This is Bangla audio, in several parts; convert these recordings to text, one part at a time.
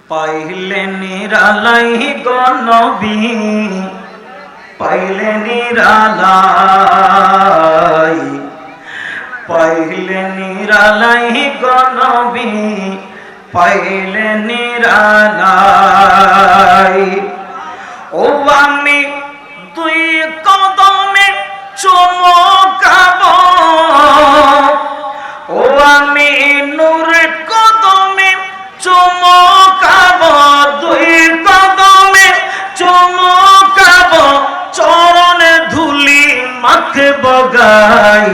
পাইলে নিরালাই গো নবী, পাইলে নিরালাই, পাইলে নিরালাই গো নবী, পাইলে নিরালাই। ও আমি দুই কদমে চুমকাবো, ও আমি নূর কদমে চুমকাবো, দুই কদমে চুমকাবো, চরণে ধুলি মাখবো গাই।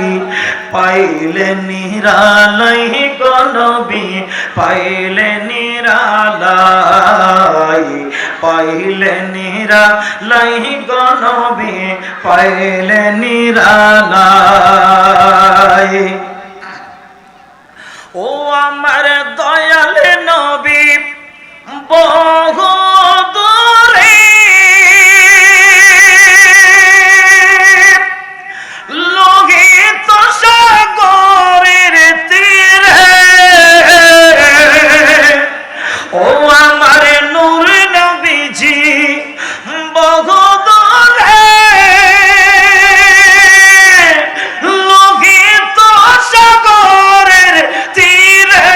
পাইলে নিরালাই গো নবী, পাইলে নিরালাই, পাইলে নিরালাই গো নবী, পাইলে নিরালাই। ও আমার দয়াল নবী বহু দূরে, লোহিত সাগরের তীরে, ও আমার নূর নবীজি বহু দূরে, লোহিত সাগরের তীরে।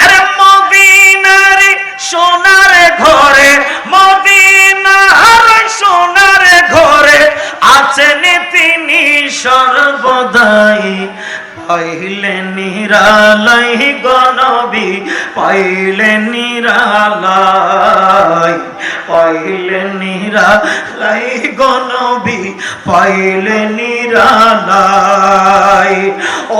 আরে মদিনার সোনার ঘরে, মদিনার সোনার ঘরে আছেন তিনি সর্বদাই। পাইলে নিরালাই গো নবী, পাইলে নিরালাই, পাইলে নিরালাই গো নবী, পাইলে নিরালাই।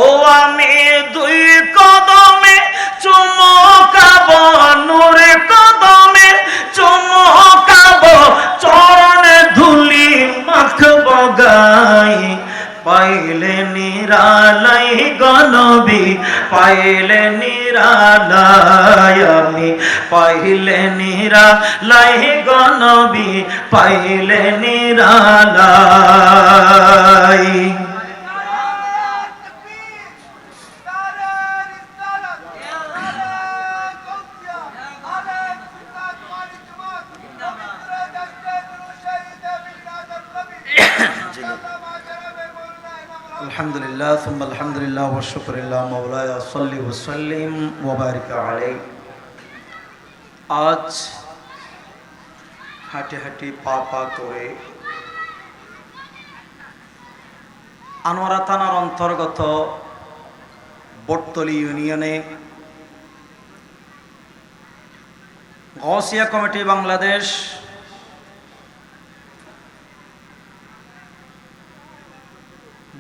ও আমি দুই কদমে চুমকাবো, নূর কদমে চুমকাবো, চরণে ধুলি মাখবো গাই। পাইলে নিরালাই গো নবী, পাইলে নিরালাই, আমি পাইলে নিরালাই গো নবী, পাইলে নিরালাই। আলহামদুলিল্লাহ সুম্মা আলহামদুলিল্লাহ ওয়া শুকরিল্লাহ মাওলায়া সাল্লি ওয়া সাল্লিম ওয়া বারিক আলাইহি। আজ হাঁটি হাঁটি পা পা করে আনোয়ারা থানার অন্তর্গত বটতলী ইউনিয়নে গাউসিয়া কমিটি বাংলাদেশ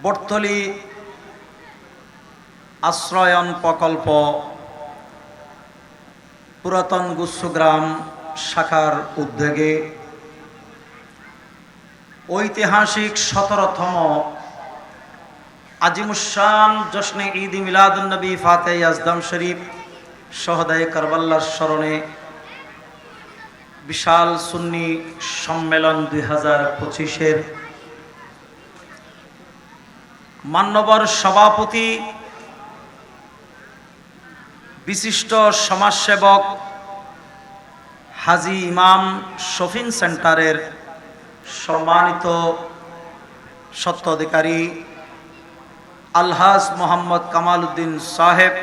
বটতলী আশ্রয়ন প্রকল্প পুরাতন গুচ্ছগ্রাম শাখার উদ্যোগে ঐতিহাসিক 17তম আজিমুশান জশ্নে ঈদ মিলাদুন নবী ফাতেহ ইয়াজদাম শরীফ শহদায়ে কারবালার স্মরণে বিশাল সুন্নি সম্মেলন 2025-এর মান্যবর সভাপতি, বিশিষ্ট সমাজসেবক হাজী ইমাম শফিন সেন্টারের সম্মানিত স্বত্বাধিকারী আলহাজ মোহাম্মদ কামাল উদ্দিন সাহেব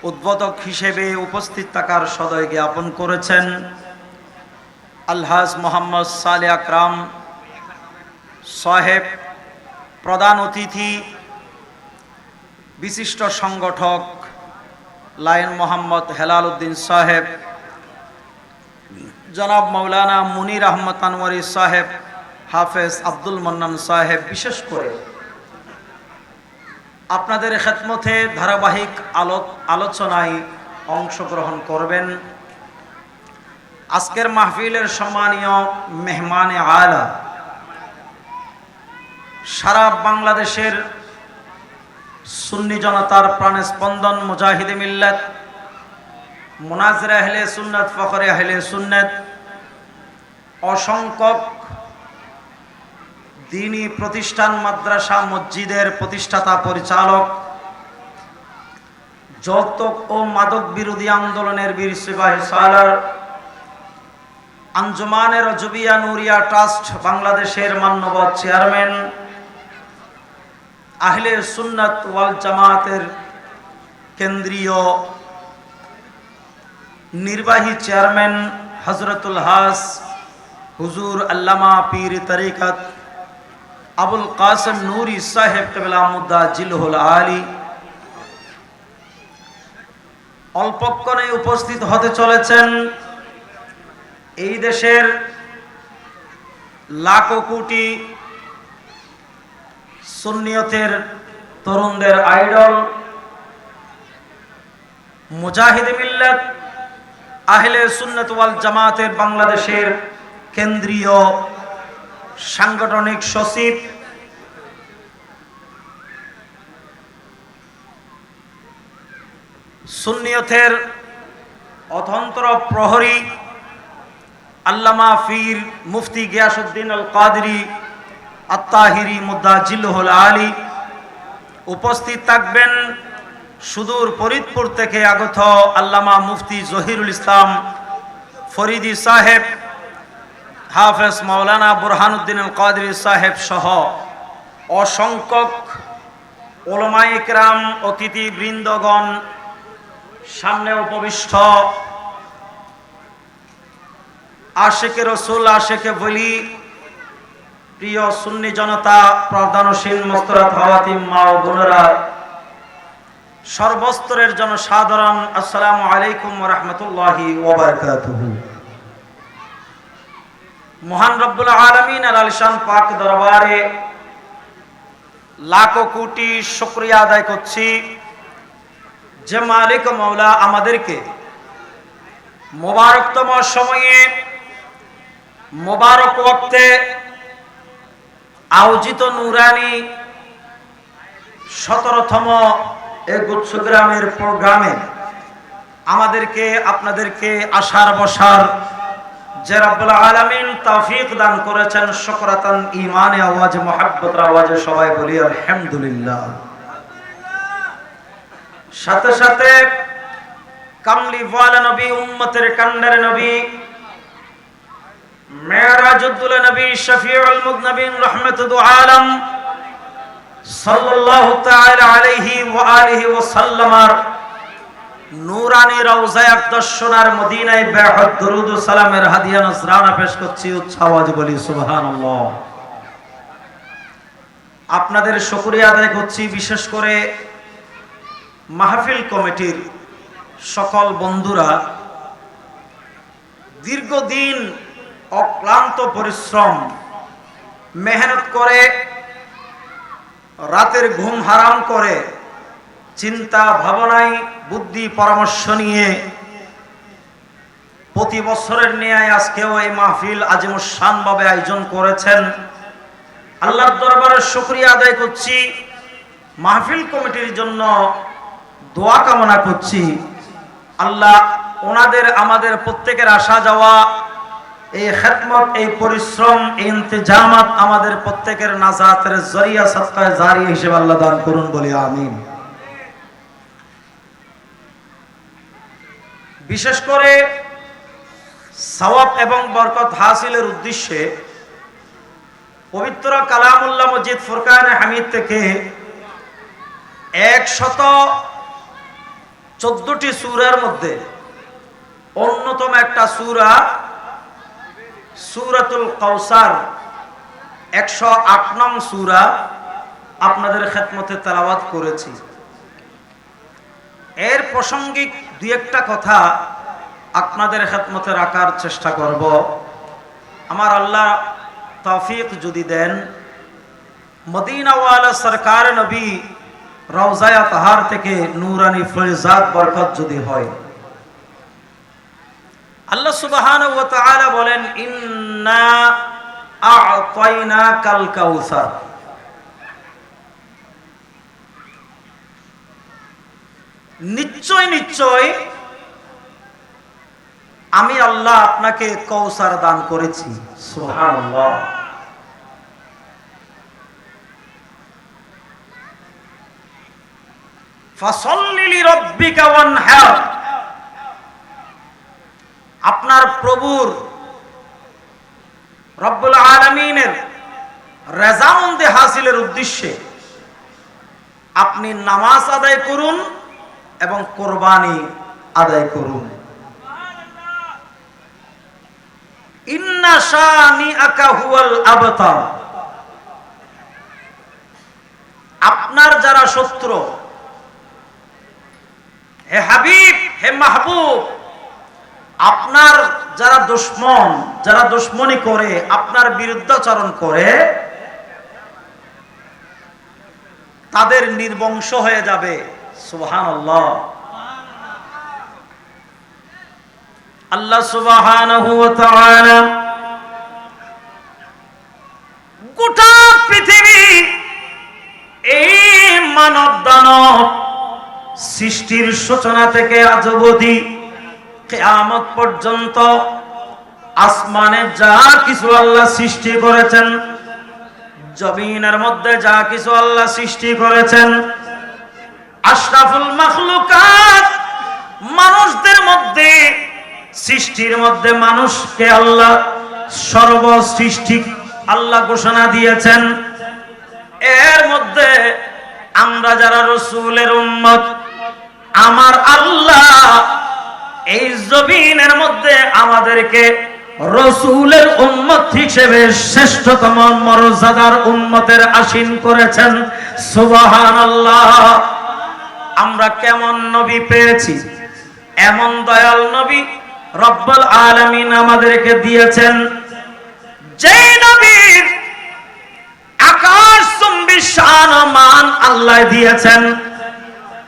উদ্বোধক হিসেবে উপস্থিত থাকার সদয় জ্ঞাপন করেছেন। আলহাজ মোহাম্মদ সালে আকরাম সাহেব প্রধান অতিথি, বিশিষ্ট সংগঠক লায়ন মোহাম্মদ হেলাল উদ্দিন সাহেব, জনাব মৌলানা মুনির আহমদ আনওয়ারি সাহেব, হাফেজ আব্দুল মান্নান সাহেব বিশেষ করে আপনাদের খেদমতে ধারাবাহিক আলোচনায় অংশগ্রহণ করবেন। আজকের মাহফিলের সম্মানীয় মেহমানে আলা, সারা বাংলাদেশের সুন্নি জনতার প্রাণে স্পন্দন, মুজাহিদে মিল্লাত, মুনাজির আহলে সুন্নাত, ফখরে আহলে সুন্নাত, অসংখ্য দ্বীনি প্রতিষ্ঠান, মাদ্রাসা, মসজিদের প্রতিষ্ঠাতা পরিচালক, যৌতুক ও মাদক বিরোধী আন্দোলনের বীর সিপাহী সালার আঞ্জুমানে রজবিয়া নুরিয়া ট্রাস্ট বাংলাদেশের মাননীয় চেয়ারম্যান, আহলে সুন্নাত ওয়াল জামাতের কেন্দ্রীয় নির্বাহী চেয়ারম্যান হযরতুল হাস হুজুর আল্লামা পীর তরিকত আবুল কাসেম নূরি সাহেব কিবলা মুদ্দা জিলহুল আলী অল্পক্ষণে উপস্থিত হতে চলেছেন। এই দেশের লাখো কোটি সুন্নিয়তের তরুণদের আইডল, মুজাহিদ মিল্লাত আহলে সুন্নাত ওয়াল জামাতের বাংলাদেশের কেন্দ্রীয় সাংগঠনিক সচিব, সুন্নিয়তের অতন্ত্র প্রহরী আল্লামা পীর মুফতি গিয়াসউদ্দিন আল কাদরি আত-তাহিরি মুদ্দা জিলহুল আলী। উপস্থিত থাকবেন সুদূর ফরিদপুর থেকে আগত আল্লামা মুফতি জহিরুল ইসলাম ফরিদি সাহেব, হাফেজ মাওলানা বুরহানুদ্দিন আল কাদরি সাহেব সহ অসংখ্যক উলামায়ে ইকরাম, অতিথি বৃন্দগণ, সামনে উপবিষ্ট আশিকে রসুল, আশিকে বলি, প্রিয় সুন্নি জনতা, প্রধানশীল মোস্তরাত হাওয়াতিম মা ও বোনেরা, সর্বস্তরের জনসাধারণ, আসসালামু আলাইকুম ওয়া রাহমাতুল্লাহি ওয়া বারাকাতুহু। মহান রব্বুল আলামিন এর আলিশান পাক দরবারে লাখো কোটি শুকরিয়া আদায় করছি যে মালিক মাওলা আমাদেরকে মোবারকতম সময়ে মোবারক ওয়াক্তে আয়োজিত নুরানি 17তম এই গুচ্ছগ্রামের প্রোগ্রামে আমাদেরকে আপনাদেরকে আসার বসার যে রব্বুল আলামিন তৌফিক দান করেছেন, শুকরাতান ঈমানে আওয়াজে মুহাব্বতের আওয়াজে সবাই বলি আলহামদুলিল্লাহ। সাথে সাথে কামলি ওয়ালা নবী, উম্মতের কান্ডার নবী, মেরাজুদ্দুল নবী, শফিউল মুযনিবিন, রাহমাতুল আলাম সাল্লাল্লাহু তাআলা আলাইহি ওয়া আলিহি ওয়া সাল্লামার নূরানি রওজায়ে আকদাস সোনার মদিনায় বেহদ দরুদ ও সালামের হাদিয়া নজরানা পেশ করছি। উচ্চ আওয়াজে বলি সুবহানাল্লাহ। আপনাদের শুকরিয়া আদায় করছি, বিশেষ করে মাহফিল কমিটির সকল বন্ধুরা দীর্ঘদিন অক্লান্ত পরিশ্রম মেহনত করে, রাতের ঘুম হারাম করে, চিন্তা ভাবনায় বুদ্ধি পরামর্শ নিয়ে প্রতি বছরের ন্যায় আজকেও এই মাহফিল আজিমুস শান ভাবে আয়োজন করেছেন। আল্লাহর দরবারে শুকরিয়া আদায় করছি, মাহফিল কমিটির জন্য দোয়া কামনা করছি। আল্লাহ ওনাদের আমাদের প্রত্যেকের আসা যাওয়া, এই খেদমত, এই পরিশ্রম, এই ইন্তেজামাত আমাদের প্রত্যেকের নাজাতের জরিয়া সদকায়ে জারিয়া হিসেবে আল্লাহ দান করুন, বলি আমিন। বিশেষ করে সওয়াব এবং বরকত হাসিলের উদ্দেশ্যে পবিত্র কালামুল্লাহ মজিদ ফুরকানে হামিদ থেকে 114টি সূরার মধ্যে অন্যতম একটা সূরা সূরাতুল কাউসার, 108 নং সূরা আপনাদের খেদমতে তেলাওয়াত করেছি। এর প্রাসঙ্গিক দুই একটা কথা আপনাদের খেদমতে রাখার চেষ্টা করব। আমার আল্লাহ তৌফিক যদি দেন, মদিনাওয়ালা সরকার নবী রওজায়ে তাহার থেকে নূরানি ফয়জাত বরকত যদি হয়। আল্লাহ সুবহানাহু ওয়া তাআলা বলেন, ইন্না আ'তাইনাকাল কাউসার, নিশ্চয় নিশ্চয় আমি আল্লাহ আপনাকে কৌসার দান করেছি। সুবহানাল্লাহ। ফাসাল্লি লিরাব্বিকা ওয়ানহার, আপনার প্রভুর রব্বুল আলামিনের রেজামন্দি হাসিলের উদ্দেশ্যে আপনি নামাজ আদায় করুন এবং কোরবানি আদায় করুন। ইন্না শানিআকা হুয়াল আবতার, আপনার যারা শত্রু, হে হাবিব, হে মাহবুব, আপনার যারা দুশমন, যারা দুশমনি করে, আপনার বিরুদ্ধাচরণ করে, তাদের নির্বংশ হয়ে যাবে। সুবহানাল্লাহ। আল্লাহ সুবহানাহু ওয়া তাআলা গোটা পৃথিবী, এই মানব দানব সৃষ্টির সূচনা থেকে আজ অবধি কিয়ামত পর্যন্ত আসমানে যা কিছু আল্লাহ সৃষ্টি করেছেন, জমিনের মধ্যে যা কিছু আল্লাহ সৃষ্টি করেছেন, আশরাফুল মাখলুকাত মানুষদের মধ্যে, সৃষ্টির মধ্যে মানুষকে আল্লাহ সর্বসৃষ্টি আল্লাহ ঘোষণা দিয়েছেন। এর মধ্যে আমরা যারা রাসূলের উম্মত, আমার আল্লাহ এই জমিনের মধ্যে আমাদেরকে রাসূলের উম্মত হিসেবে শ্রেষ্ঠতম মর্যাদার উম্মতের আসীন করেছেন। সুবহানাল্লাহ। আমরা কেমন নবী পেয়েছি, এমন দয়াল নবী রব্বুল আলামিন আমাদেরকে দিয়েছেন, যেই নবীর আকাশ চুম্বি শান ও মান আল্লাহ দিয়েছেন।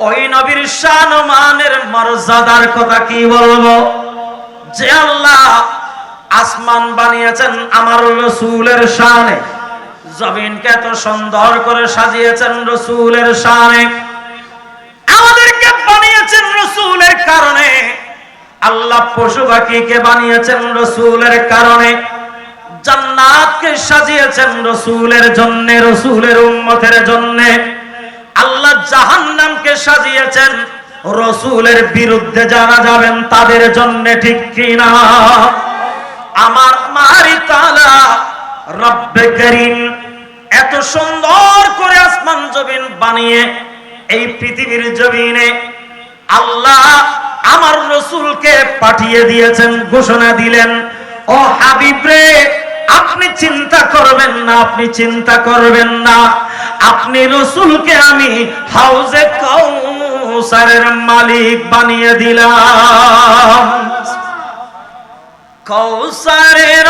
ওই নবীর শান ও মানের মর্যাদার কথা কি বলবো, যে আল্লাহ আসমান বানিয়েছেন আমার রাসূলের শানে, জমিনকে এত সুন্দর করে সাজিয়েছেন রাসূলের শানে, আমাদেরকে বানিয়েছেন রাসূলের কারণে, আল্লাহ পশু পাখিকে বানিয়েছেন রাসূলের কারণে, জান্নাতকে সাজিয়েছেন রাসূলের জন্য, রাসূলের উম্মতের জন্য, আল্লাহ জাহান্নামকে সাজিয়েছেন রাসূলের বিরুদ্ধে যারা যাবেন তাদের জন্য। ঠিক কিনা? আমার মারি তাআলা রব্বে করিম এত সুন্দর করে আসমান জমিন বানিয়ে এই পৃথিবীর জমিনে আল্লাহ আমার রাসূলকে পাঠিয়ে দিয়েছেন, ঘোষণা দিলেন, ও হাবিব রে, আপনি চিন্তা করবেন না, আপনি চিন্তা করবেন না, আপনি রাসূলকে আমি হাউজে কাউসারের মালিক বানিয়ে দিলাম। কাউসারের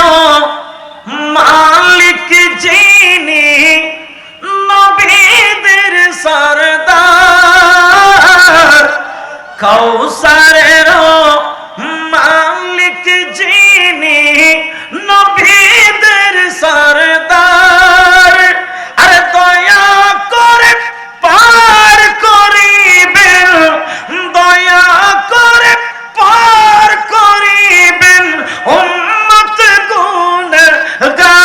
মালিক যিনি, নবীদের সরদার, কাউসারের মালিক যিনি, নবীদের সরদার, আরে দয়া করে পার করিবেন, দয়া করে পার করিবেন উম্মত গুনাহগার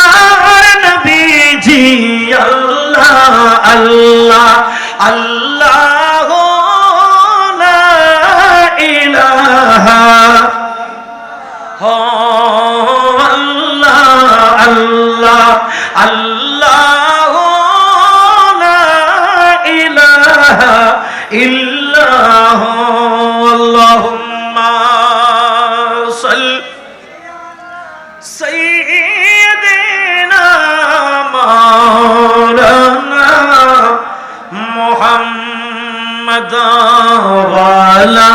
নবীজি। আল্লাহ আল্লাহ আল্লাহ লা ইলাহা আল্লাহ আল্লাহ লা ইলাহা ইল্লাল্লাহ। আল্লাহুম্মা সাল্লি সাইয়্যিদিনা মাওলানা মুহাম্মদ ওয়া আলা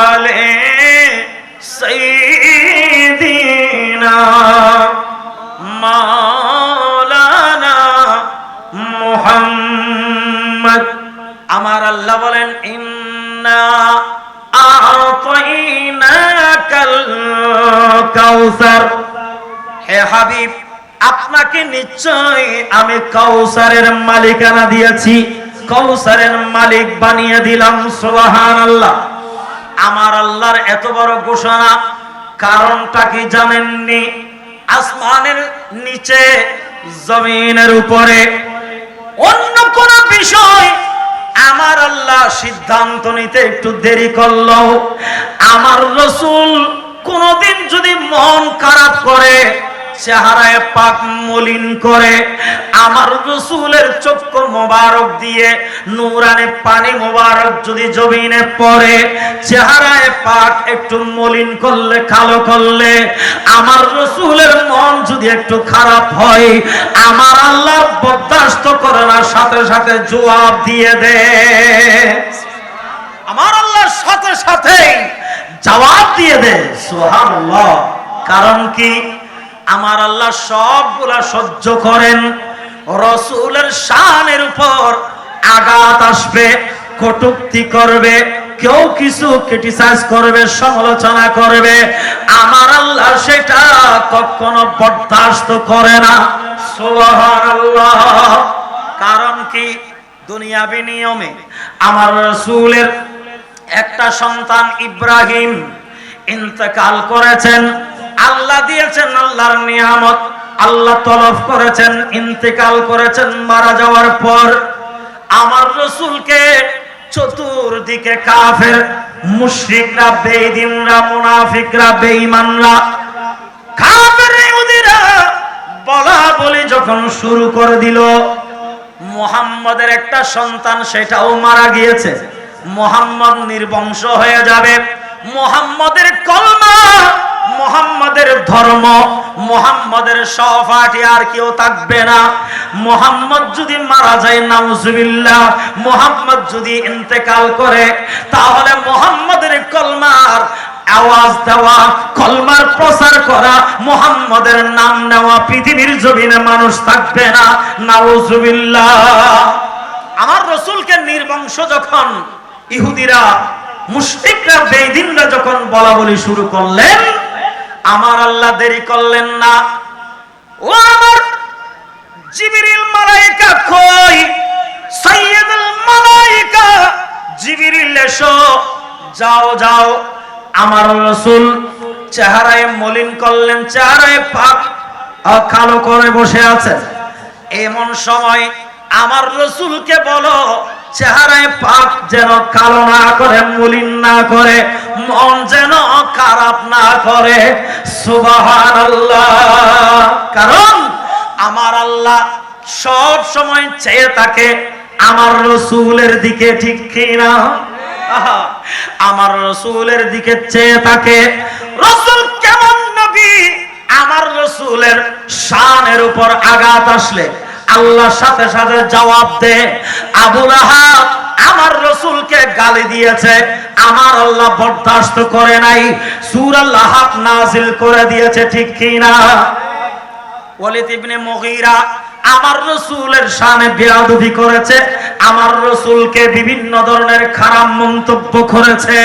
আলি সাইয়্যিদিনা মাওলানা মুহাম্মদ। আমার আল্লাহ বলেন, ইন্না আ'তাইনাকাল কাউসার, হে হাবিব আপনাকে নিশ্চয় আমি কাউসারের মালিকানা দিয়েছি, কাউসারের মালিক বানিয়ে দিলাম। সুবহানাল্লাহ। আমার আল্লাহর এত বড় ঘোষণা, কারণটা কি জানেননি? আসমানের নিচে, জমিনের উপরে অন্য কোন বিষয় আমার আল্লাহ সিদ্ধান্ত নিতে একটু দেরি করলো। আমার রসুল কোনদিন যদি মন খারাপ করে, চেহারায় পাক মলিন করে, আমার রসুলের চক্ষু মোবারক দিয়ে নূরানি পানি মোবারক যদি জমিনে পড়ে, চেহারায় পাক একটু মলিন করলে, কালো করলে, আমার রসুলের মন যদি একটু খারাপ হয়, আমার আল্লাহ বরদাস্ত করে না, সাথে সাথে জবাব দিয়ে দেয়। আমার আল্লাহ সাথে সাথে জবাব দিয়ে দেয়। সুবহানাল্লাহ। কারণ কি? আমার আল্লাহ সবগুলা সহ্য করেন। রসুলের শানের উপর আঘাত আসবে, কটূক্তি করবে, কেউ কিছু ক্রিটিসাইজ করবে, সমালোচনা করবে, আমার আল্লাহ সেটা কখনো বরদাস্ত করে না। সুবহানাল্লাহ। কারণ কি? দুনিয়াবি নিয়মে আমার রসুলের একটা সন্তান ইব্রাহিম ইন্তেকাল করেছেন। আল্লাহ দিয়েছেন আল্লাহর নিয়ামত, আল্লাহ তলব করেছেন, ইন্তেকাল করেছেন। মারা যাওয়ার পর আমার রসুলকে চতুর্দিকে কাফের, মুশরিকরা, বেঈমানরা, মুনাফিকরা, বেঈমানরা, কাফের ইহুদিরা বলা বলি যখন শুরু করে দিল, মুহাম্মাদের একটা সন্তান সেটাও মারা গিয়েছে, মুহাম্মদ নির্বংশ হয়ে যাবে, মুহাম্মাদের কলমা, মুহাম্মাদের ধর্ম, মুহাম্মাদের সহপাঠী আর কেউ থাকবে না। মুহাম্মদ যদি মারা যায়, নাউজুবিল্লাহ, মুহাম্মদ যদি ইন্তেকাল করে, তাহলে মুহাম্মাদের কলমার আওয়াজ দেওয়া, কলমার প্রচার করা, মুহাম্মাদের নাম নেওয়া পৃথিবীর জমিনে মানুষ থাকবে না। নাউজুবিল্লাহ। আমার রাসূলকে নির্বংশ যখন ইহুদিরা, মুশরিকরা, বেঈমানরা যখন বলা বলি শুরু করলেন, আমার আল্লাহ দেরি করলেন না। ও আমার জিবরিল মালায়েকা কই? সাইয়্যিদুল মালায়েকা জিবরিল এসো, যাও যাও। আমার রাসূল চেহারায় মলিন করলেন, চেহারায় পাক কালো করে বসে আছে। এমন সময় আমার রাসূলকে বলো চেহারায় পাক যেন কালো না করে, মলিন না করে, মন যেন খারাপ না করে। সুবহানাল্লাহ। কারণ আমার আল্লাহ সব সময় চেয়ে থাকে আমার রাসূলের দিকে, ঠিক কিনা? আমার রাসূলের দিকে চেয়ে থাকে। রাসূল কেমন নবী? আমার রাসূলের শানের উপর আঘাত আসলে আল্লাহ সাথে সাথে জবাব দেয়। আবু লাহাব আমার রাসূলকে গালি দিয়েছে, আমার আল্লাহ বরদাস্ত করে নাই, সূরা লাহাব নাযিল করে দিয়েছে, ঠিক কি না? ওয়ালিদ ইবনে মুগীরা আমার রাসূলের শানে বেয়াদবি করেছে, আমার রাসূলকে বিভিন্ন ধরনের খারাপ মন্তব্য করেছে,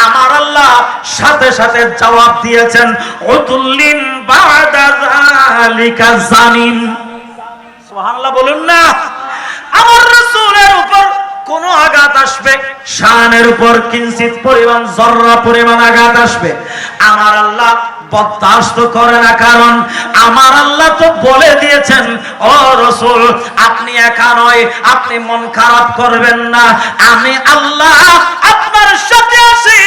আমার আল্লাহ সাথে সাথে জবাব দিয়েছেন, উতুল্লিন বাদা যালিকা জানিন। সুবহানাল্লাহ বলুন না। আমার রাসূলের উপর কোন আঘাত আসবে, শানের উপর কিঞ্চিত পরিমাণ, জররা পরিমাণ আঘাত আসবে, আমার আল্লাহ বরদাস্ত করে না। কারণ আমার আল্লাহ তো বলে দিয়েছেন, ও রাসূল আপনি একা নয়, আপনি মন খারাপ করবেন না, আমি আল্লাহ আপনার সাথে আছি,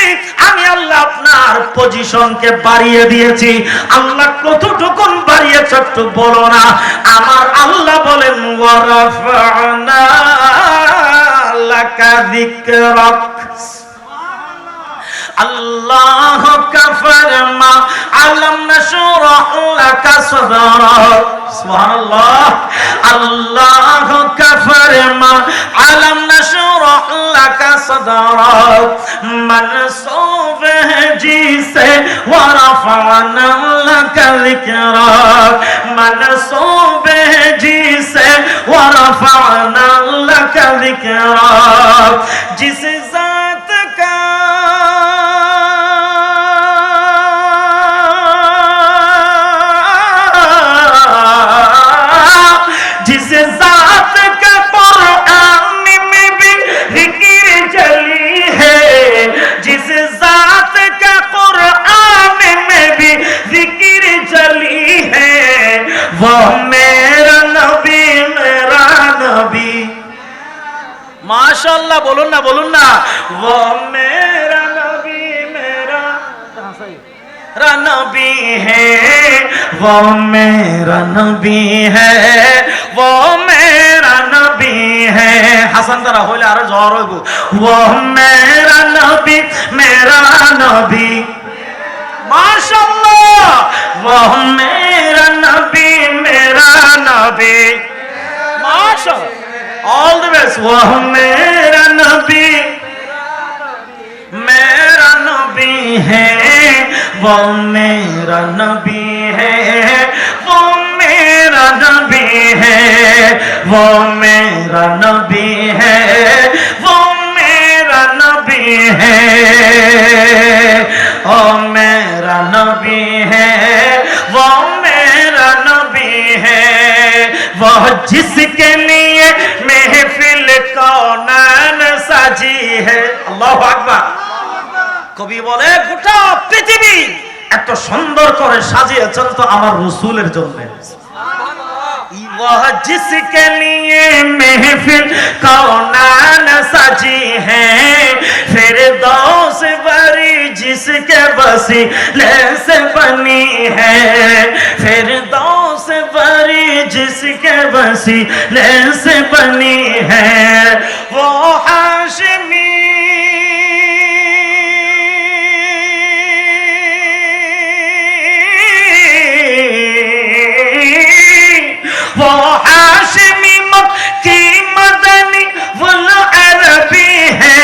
আমি আল্লাহ আপনার পজিশনকে বাড়িয়ে দিয়েছি। আল্লাহ কতটুকু বাড়িয়েছে একটু বলো না। আমার আল্লাহ বলেন, ওয়া রাফা'না লাকা যিকরাক। আল্লাহ কাফার মা আলাম নাশরাহ লাকা সাদরাক। সুবহানাল্লাহ। আল্লাহ কাফার মা আলাম নাশরাহ লাকা সাদরাক মানসুব है जिसे वा रफअना लका ज़िकराक मनसूब है जिसे वा रफअना लका ज़िकराक जिस ज़ात का माशाअल्लाह না, বলুন না, वो मेरा नबी मेरा नबी है, वो मेरा नबी है, वो मेरा नबी है। হাসান তারা হইলে আরো জ্বর হইব। वो मेरा नबी माशाअल्लाह, वो मेरा नबी माशाअल्लाह, ऑल द बेस्ट। वो मेरा नबी है, वो मेरा नबी है, वो मेरा नबी है, वो मेरा नबी है, वो मेरा नबी है, ओ मेरा नबी है, वो मेरा नबी है, वो जिसके लिए महफिल कौनान साजी है। अल्लाहु আকবার। কবি বলে গোটা পৃথিবী এত সুন্দর করে সাজিয়েছেন তো আমার রাসূলের জন্য। वह जिसके लिए महफिल कौनान सजी है, फिरदौस बरी जिसके वसीले से बनी है, फिरदौस बरी जिसके वसीले से बनी है, वो हाशिमी वो हाशिमी मक्की मदनी वल अरबी है,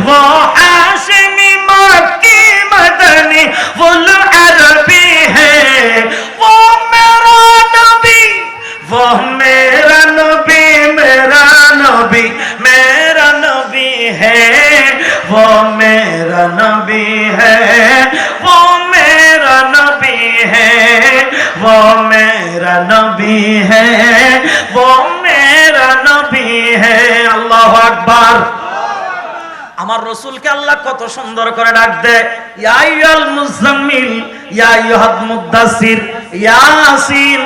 वो हाशिमी मक्की मदनी वल अरबी है, वो मेरा नबी, वो मेरा नबी, मेरा नबी, मेरा नबी है, वो मेरा नबी है, वो मेरा नबी है, वो मेरा नबी है, वो मेरा नबी है। আল্লাহু আকবার। আমার রাসূলকে আল্লাহ কত সুন্দর করে ডাক দেয়, ইয়া আইয়ুল মুজাম্মিল, ইয়া আইয়ুহাল মুদাসসির, ইয়াসিন,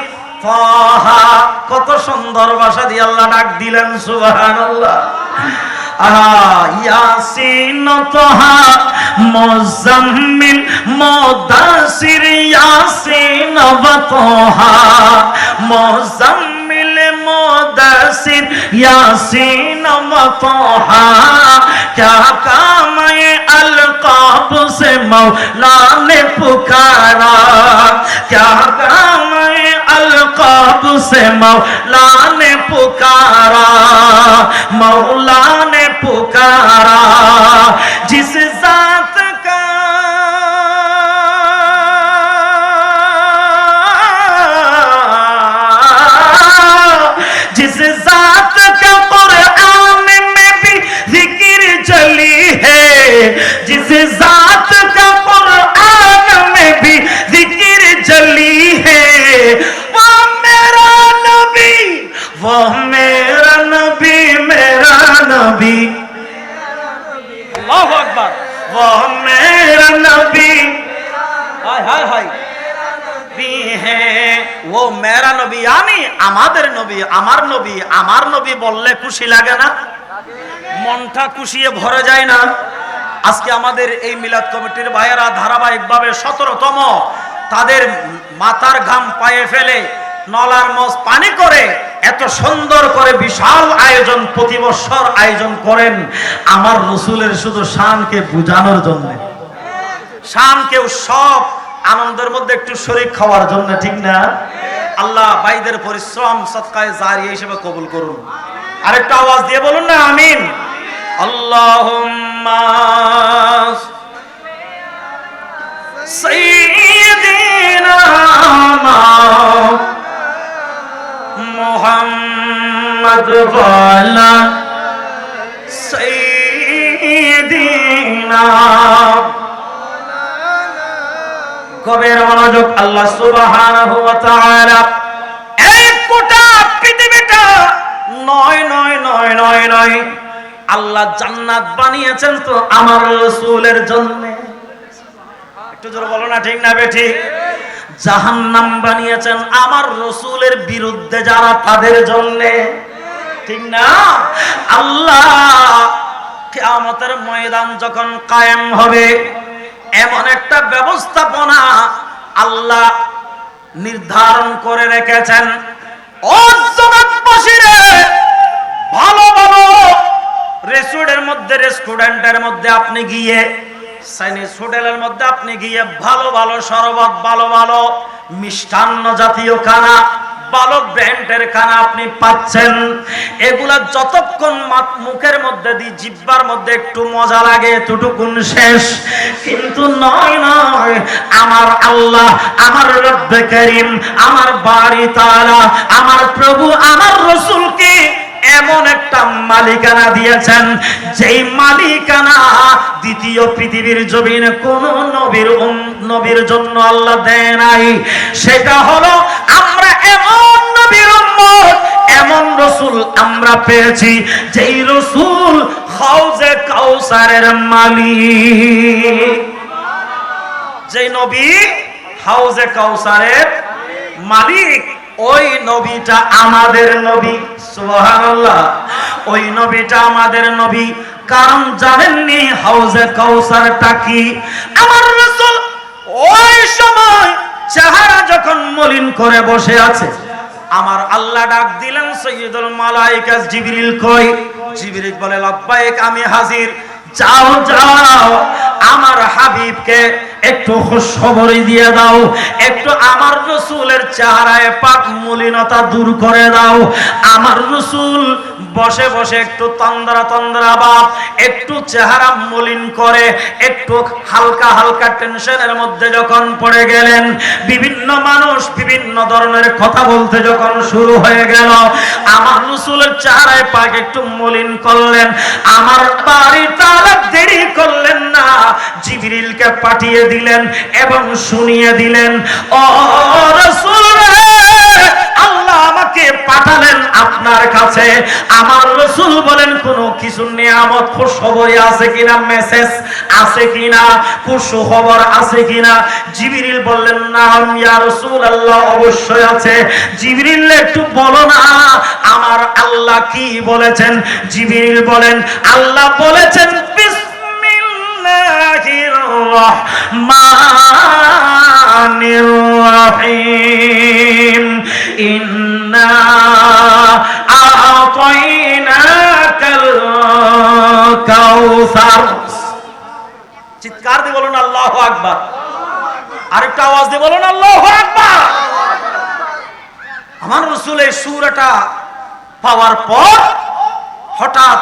তাহা। কত সুন্দর ভাষা দিয়ে আল্লাহ ডাক দিলেন, সুবহানাল্লাহ। यासीन तोहा मुज़म्मिल मुदासिर, यासीन व तोहा मुज़म्मिल मुदासिर, यासीन व तोहा। क्या काम ये अलकाब से मौला ने पुकारा, क्या काम ये अलकाब से मौला ने पुकारा, मौला ने पुकारा जिस जात का जिस जात का कुरान में भी जिक्र चली है, जिस जात का कुरान में भी जिक्र चली है, वो मेरा नबी, वो मेरा नबी, मेरा नबी। अल्लाहु अकबर। वो मेरा नबी, हाय हाय हाय, भी है, वो मेरा नबी यानी আমাদের নবী, আমার নবী। আমার নবী বললে খুশি লাগে না? মনটা খুশিয়ে ভরে যায় না? আজকে আমাদের এই মিলাদ কমিটির ভাইয়েরা ধারাবাহিকভাবে 17তম তাদের মাথার ঘাম পায়ে ফেলে নলার মজ পানি করে এত সুন্দর করে বিশাল আয়োজন প্রতি বছর আয়োজন করেন আমার রাসূলের শুধু শানকে বোঝানোর জন্য, শানকে সব আনন্দের মধ্যে একটু শরীক খাওয়ার জন্য, ঠিক না? আল্লাহ ভাইদের পরিশ্রম সদকায়ে জারিয়া হিসেবে কবুল করুন। আরেকটা আওয়াজ দিয়ে বলুন না, আমিন। আল্লাহুম্মা সাইয়্যিদিনা মুহাম্মদ ওয়ালা সাইয়্যিদিনা। কবের মনোযোগ, আল্লাহ সুবহানাহু ওয়া তাআলা এই গোটা পৃথিবীটা নয় নয় নয় নয় নয় আল্লাহ জান্নাত বানিয়েছেন তো আমার রাসূলের জন্য। একটু জোরে বলো না, ঠিক না বেঠি? জাহান্নাম বানিয়েছেন আমার রাসূলের বিরুদ্ধে যারা, তাদের জন্য, ঠিক না? আল্লাহ কিয়ামতের ময়দান যখন কায়েম হবে, এমন একটা ব্যবস্থাপনা আল্লাহ নির্ধারণ করে রেখেছেন। ও জগৎবাসীরে, ভালো ভালো রেস্টুরেন্টের মধ্যে আপনি গিয়ে, চাইনিজ হোটেলের মধ্যে আপনি গিয়ে ভালো ভালো শরবত, ভালো ভালো মিষ্টান্ন জাতীয় খানা, ভালো ব্র্যান্ডের খানা আপনি পাচ্ছেন। এগুলা যতক্ষণ মুখের মধ্যে দিয়ে জিহ্বার মধ্যে একটু মজা লাগে, এতটুকুন শেষ। কিন্তু নয় নয়, আমার আল্লাহ, আমার রব্বে কারীম, আমার বাড়ি তাআলা, আমার প্রভু, আমার রাসূলকে এমন একটা মালিকানা দিয়েছেন, যেই মালিকানা দ্বিতীয় পৃথিবীর জমিনে কোন নবীর জন্য আল্লাহ দেয় নাই। সেটা হলো আমরা এমন নবীর উম্মত, এমন রাসূল আমরা পেয়েছি, যেই রাসূল হাউজে কাউসারের মালিক। যেই নবী হাউজে কাউসারের মালিক, ওই নবীটা আমাদের নবী। সুবহানাল্লাহ, ওই নবীটা আমাদের নবী। কারণ জানেননি হাউজে কাউসারটা কি? আমার রাসূল ওই সময় চেহারা যখন মলিন করে বসে আছে, আমার আল্লাহ ডাক দিলেন, সাইয়্যিদুল মালায়েকা জিবরিল কই? জিবরিল বলে, লাব্বাইক, আমি হাজির। যাও যাও, আমার হাবিবকে একটু খুশখবরি দিয়ে দাও, একটু আমার রাসূলের চেহারায় পাক মলিনতা দূর করে দাও। আমার রাসূল বসে বসে একটু তন্দ্রা ভাব, একটু চেহারা মলিন করে, একটু হালকা হালকা টেনশনের মধ্যে যখন পড়ে গেলেন, বিভিন্ন মানুষ বিভিন্ন ধরনের কথা বলতে যখন শুরু হয়ে গেল, আমার রাসূলের চেহারায় পাক একটু মলিন করলেন। আমার বাড়ি তাআলা দেরি করলেন না, জিবরিলকে পাঠিয়ে দিলেন এবং শুনিয়ে দিলেন, ও রাসূল রে, আল্লাহ আমাকে পাঠালেন আপনার কাছে। আমার রাসূল বলেন, কোনো কিছু নিয়ামত খুশখবর আছে কিনা, মেসেজ আছে কিনা, খুশখবর আছে কিনা? জিবরিল বললেন, নাম ইয়া রাসূলুল্লাহ, অবশ্যই আছে। জিবরিল, একটু বলো না আমার আল্লাহ কি বলেছেন? জিবরিল বলেন, আল্লাহ বলেছেন, বিসমিল্লাহির রহমানির রহিম, ইন্না আ'তাইনাকাল কাউসার। চিৎকার দিয়ে বলুন আল্লাহু আকবার। আরেকটা আওয়াজ দিয়ে বলুন আল্লাহু আকবার। আমার রাসূল এই সূরাটা পাওয়ার পর হঠাৎ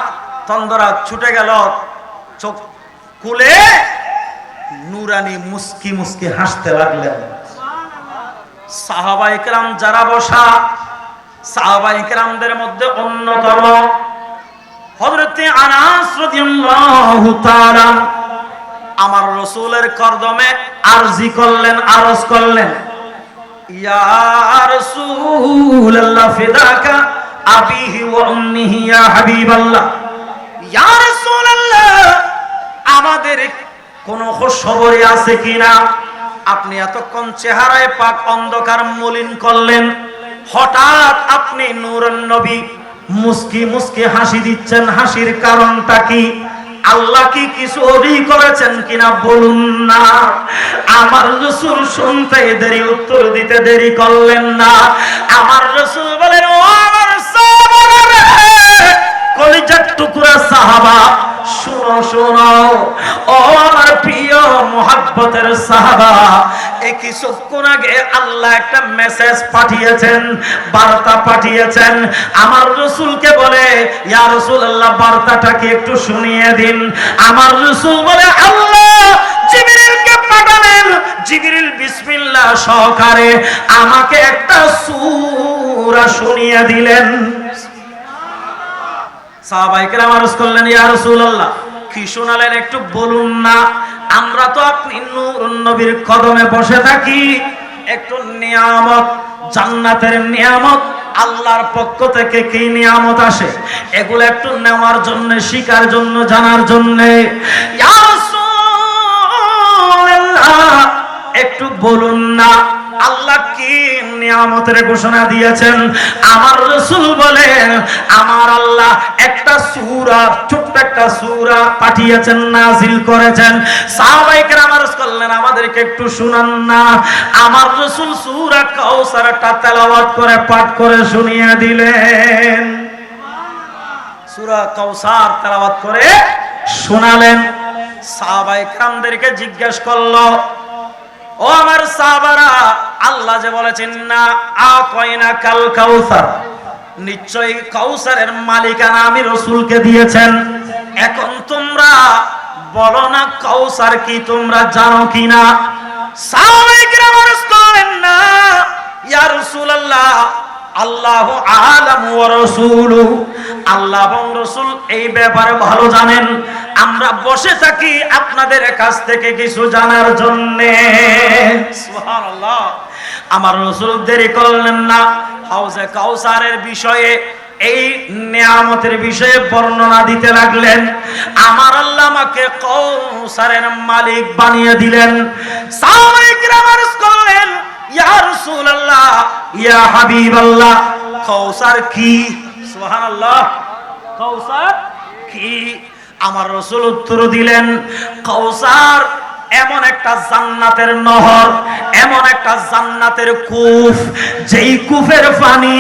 তন্দ্রা ছুটে গেল, চোখ খুলে নূরানি মুস্কি মুস্কি হাসতে লাগলেন। সাহাবায়ে কেরাম যারা বসা, সাহাবায়ে কেরামদের মধ্যে অন্যতম হযরতে আনাস রাদিয়াল্লাহু তাআলা আমার রাসূলের কদমে আরজি করলেন, আরজ করলেন, ইয়া রাসূলুল্লাহ ফিদাকা আবিহি ওয়া উম্মিহি ইয়া হাবিবাল্লাহ। ইয়া রাসূলুল্লাহ, আমাদের কোন খুশখবরি আছে কিনা? আপনি এতক্ষণ চেহারায় পাক অন্ধকার মলিন করলেন, হঠাৎ আপনি নূরের নবী মুস্কি মুস্কি হাসি দিচ্ছেন, হাসির কারণটা কি? আল্লাহ কি কিছু অধিক করেছেন কিনা বলুন না। আমার রাসূল শুনতে দেরি, উত্তর দিতে দেরি করলেন না। আমার রাসূল বলেন, ও আমার সাহাবারা, কলিজার টুকরা সাহাবা, শুনো শুনো, ও আমার প্রিয় মুহাব্বতের সাহাবা, এই কিছুক্ষণ আগে আল্লাহ একটা মেসেজ পাঠিয়েছেন, বার্তা পাঠিয়েছেন। আমার রাসূলকে বলে, ইয়া রাসূলুল্লাহ, বার্তাটাকে একটু শুনিয়ে দিন। আমার রাসূল বলে, আল্লাহ জিবরিলকে পাঠালেন। জিবরিল বিসমিল্লাহ সহকারে আমাকে একটা সূরা শুনিয়ে দিলেন। সাহাবায়ে কেরাম আরজ করলেন, ইয়া রাসূলুল্লাহ, কি শোনালেন একটু বলুন না। আমরা তো আপনি নূর নবীর কদমে বসে থাকি, একটু নিয়ামত, জান্নাতের নিয়ামত, আল্লাহর পক্ষ থেকে কি নিয়ামত আসে, এগুলো একটু নেওয়ার জন্য, শিকার জন্য, জানার জন্য। ইয়া রাসূলুল্লাহ, একটু বলুন না আল্লাহ কি নিয়ামতের ঘোষণা দিয়েছেন। আমার রাসূল বলেন, আমার আল্লাহ একটা সূরা, ছোট্ট প্রত্যেকটা সূরা পাঠিয়েছেন, নাজিল করেছেন। সাহাবায়ে কেরাম আরজ করলেন, আমাদেরকে একটু শুনান না। আমার রাসূল সূরা কাউসারটা তেলাওয়াত করে পাঠ করে শুনিয়ে দিলেন। সূরা কাউসার তেলাওয়াত করে শোনালেন। সাহাবায়ে কেরামদেরকে জিজ্ঞেস করলো, ও আমার সাহাবারা, আল্লাহ যে বলেছেন না আতাইনা কাল কাউসার, নিশ্চয়ই কাউসারের মালিকানা আমি রাসূলকে দিয়েছেন। এখন তোমরা বলো না কাউসার কি তোমরা জানো কিনা? সাহাবায়ে কেরাম আরজ করলেন, না ইয়া রাসূলুল্লাহ, আল্লাহু আ'লামু ওয়া রাসূলুহু, আল্লাহ এবং রাসূল এই ব্যাপারে ভালো জানেন। আমরা বসে থাকি আপনাদের কাছ থেকে কিছু জানার জন্য। সুবহানাল্লাহ। আমার রাসূল দেরি করলেন না, হাউজে কাউসারের বিষয়ে, এই নিয়ামতের বিষয়ে বর্ণনা দিতে লাগলেন। আমার আল্লাহ আমাকে কাউসারের মালিক বানিয়ে দিলেন। সাহাবায়ে কেরাম আরজ করলেন, ইয়া রাসূলুল্লাহ, ইয়া হাবিবাল্লাহ, কাউসার কি? সুবহানাল্লাহ, কাউসার কি? আমার রাসূল উত্তর দিলেন, কাউসার এমন একটা জান্নাতের নহর, এমন একটা জান্নাতের কূপ, যেই কূপের পানি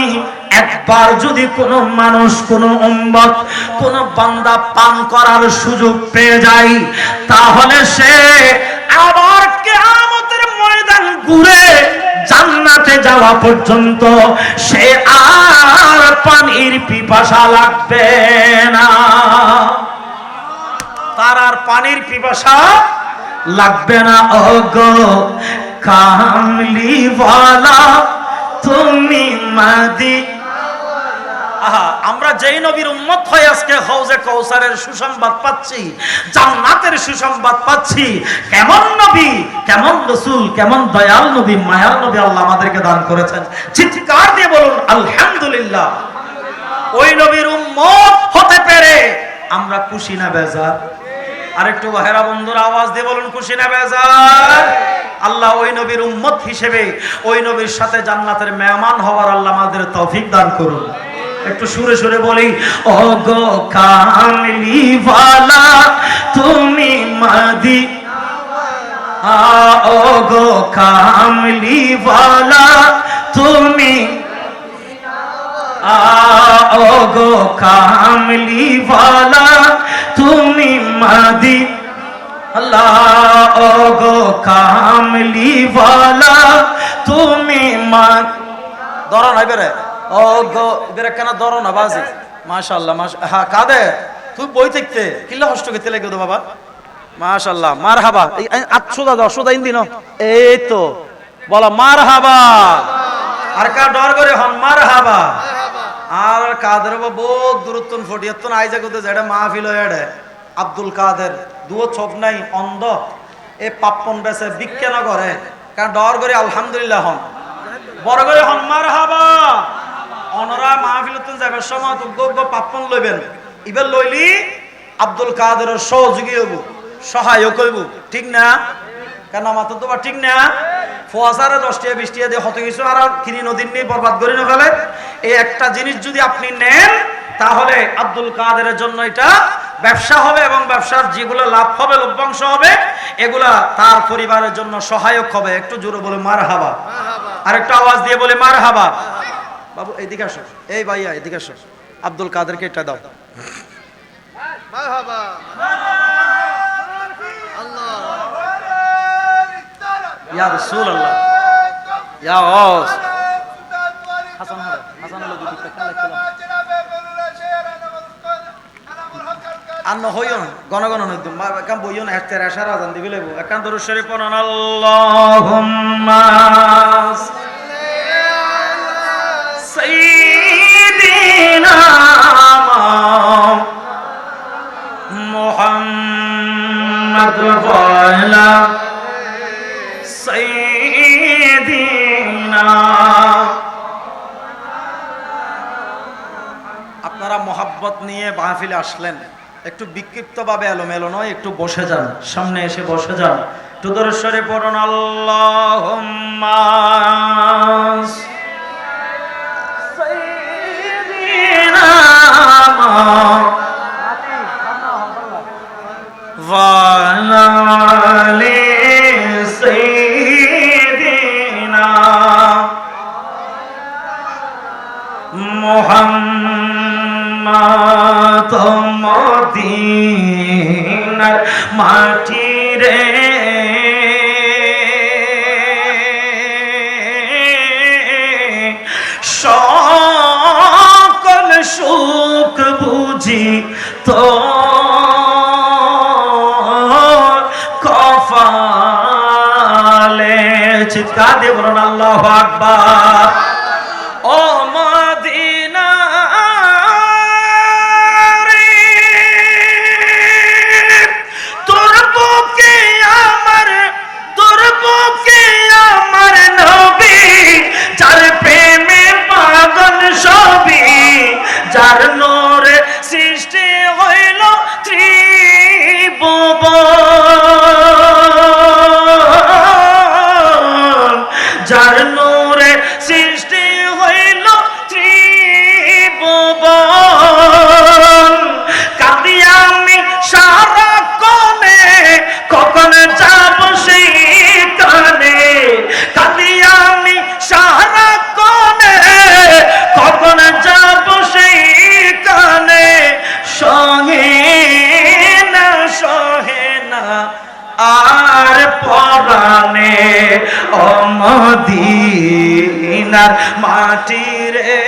একবার যদি কোনো মানুষ, কোনো উম্মত, কোনো বান্দা পান করার সুযোগ পেয়ে যায়, তাহলে সে আবার কিয়ামতের ময়দান ঘুরে জান্নাতে যাওয়া পর্যন্ত সে আর পানির পিপাসা লাগবে না। তার আর পানির পিপাসা লাগবে না। ওগো কামলিওয়ালা তুমি মাদি। আমরা যেই নবীর উম্মত হয়ে আজকে হাউজে কাউসারের সুসংবাদ পাচ্ছি, জান্নাতের সুসংবাদ পাচ্ছি, কেমন নবী, কেমন রাসূল, কেমন দয়াল নবী, মায়ার নবী আল্লাহ আমাদেরকে দান করেছেন। চিৎকার দিয়ে বলুন আলহামদুলিল্লাহ। ওই নবীর উম্মত হতে পেরে আমরা খুশি না বেজার? আরেকটু ভাইরা বন্ধুরা আওয়াজ দিয়ে বলুন, খুশি না বেজার? আল্লাহ ওই নবীর উম্মত হিসেবে ওই নবীর সাথে জান্নাতের মেহমান হওয়ার আল্লাহ আমাদের তৌফিক দান করুন। একটু সুরে সুরে বলি, ও গো কামলিওয়ালা তুমি মাদি, ও গো কামলিওয়ালা তুমি, ও গো কামলিওয়ালা তুমি মাদি, আল্লাহ ও গো কামলিওয়ালা তুমি মাদ। ধরো না এবারে, ও গো এবারে কেন ধরো না বাজি? মাশাআল্লাহ, হ্যাঁ কাদের তুই বই থাকতে কিল্লা কষ্ট করতে লাগে তো বাবা। মাশাআল্লাহ, মারহাবা। সোজা দাও, সোজা ইন দিন। এই তো বলো মারহাবা। আর কা ডর করে হন মারহাবা। আর কাদের বাবা বহুত দূরত্ব ফটিয়াত আইজা করতে যেটা মাহফিল হয়ে আব্দুল কাদের দুও চোখ নাই, অন্ধ, এ পাপ্পন বেছে বিজ্ঞান করে, কারণ ডর করে আলহামদুলিল্লাহ হন, বড় করে হন মারহাবা। অনরা মাহফিল যাবার সময় তো পাপ্পন লইবেন, এবার লইলি আব্দুল কাদেরের সহযোগী হইব, সহায়ক হইব, ঠিক না? কেন আমার তো ঠিক না? ফোয়াশারে 10 টাকা 20 টাকা দিয়ে হত কিছু আর কিনি নদীর নিয়ে বরবাদ করে না ফেলে। এই একটা জিনিস যদি আপনি নেন, তাহলে আব্দুল কাদেরের জন্য এটা ব্যবসা হবে, এবং ব্যবসার যেগুলো লাভ হবে, লভ্যাংশ হবে, এগুলা তার পরিবারের জন্য সহায়ক হবে। একটু জোরে বলে মারহাবা, আর একটু আওয়াজ দিয়ে বলে মারহাবা। বাবু এইদিকে আসো, এই ভাইয়া এদিকে আসো, আব্দুল কাদেরকে এটা দাও। মারহাবা, ইয়া রাসূলুল্লাহ, ইয়া গাউস। হাসান হাসান হলো দুটো টাকা লাগছিল। আন্ন হইও না, গণ গণ নইদুম কাম বইও না, একটা আশার আজান দিবি লইব। একান্ত দরুদ পড়ুন, আল্লাহুম্মা সাইয়্যিদিনা মুহাম্মদ ওয়া আলা সাইয়্যিদিনা। আপনারা মোহাব্বত নিয়ে মাহফিলে আসলেন, একটু বিক্ষিপ্ত ভাবে এলোমেলো নয়, একটু বসে যান, সামনে এসে বসে যান। একটু দরুদ পড়ুন, আল্লাহুম্মা সাইয়্যিদিনা وعلى آل سيدنا মুহাম্মদ মদিনার মাটি রে সকল সুখ বুঝি তো কপালে। চিৎকার দিয়ে বলুন আল্লাহু আকবার। ও মদিনা রে, তোর বুকে আমার নবী, যার প্রেমে পাগল সবই, যার নূরে সৃষ্টি হইল ত্রিভুবন, যার নূরে সৃষ্টি হইল ত্রিভুবন। কাঁদি আমি সারাক্ষণে, কখন যাব সেই কানে, কাঁদি আমি সারাক্ষণে, কখন যাব সেই কানে। সহে না আর পরানে, ও মদিনার মাটি রে,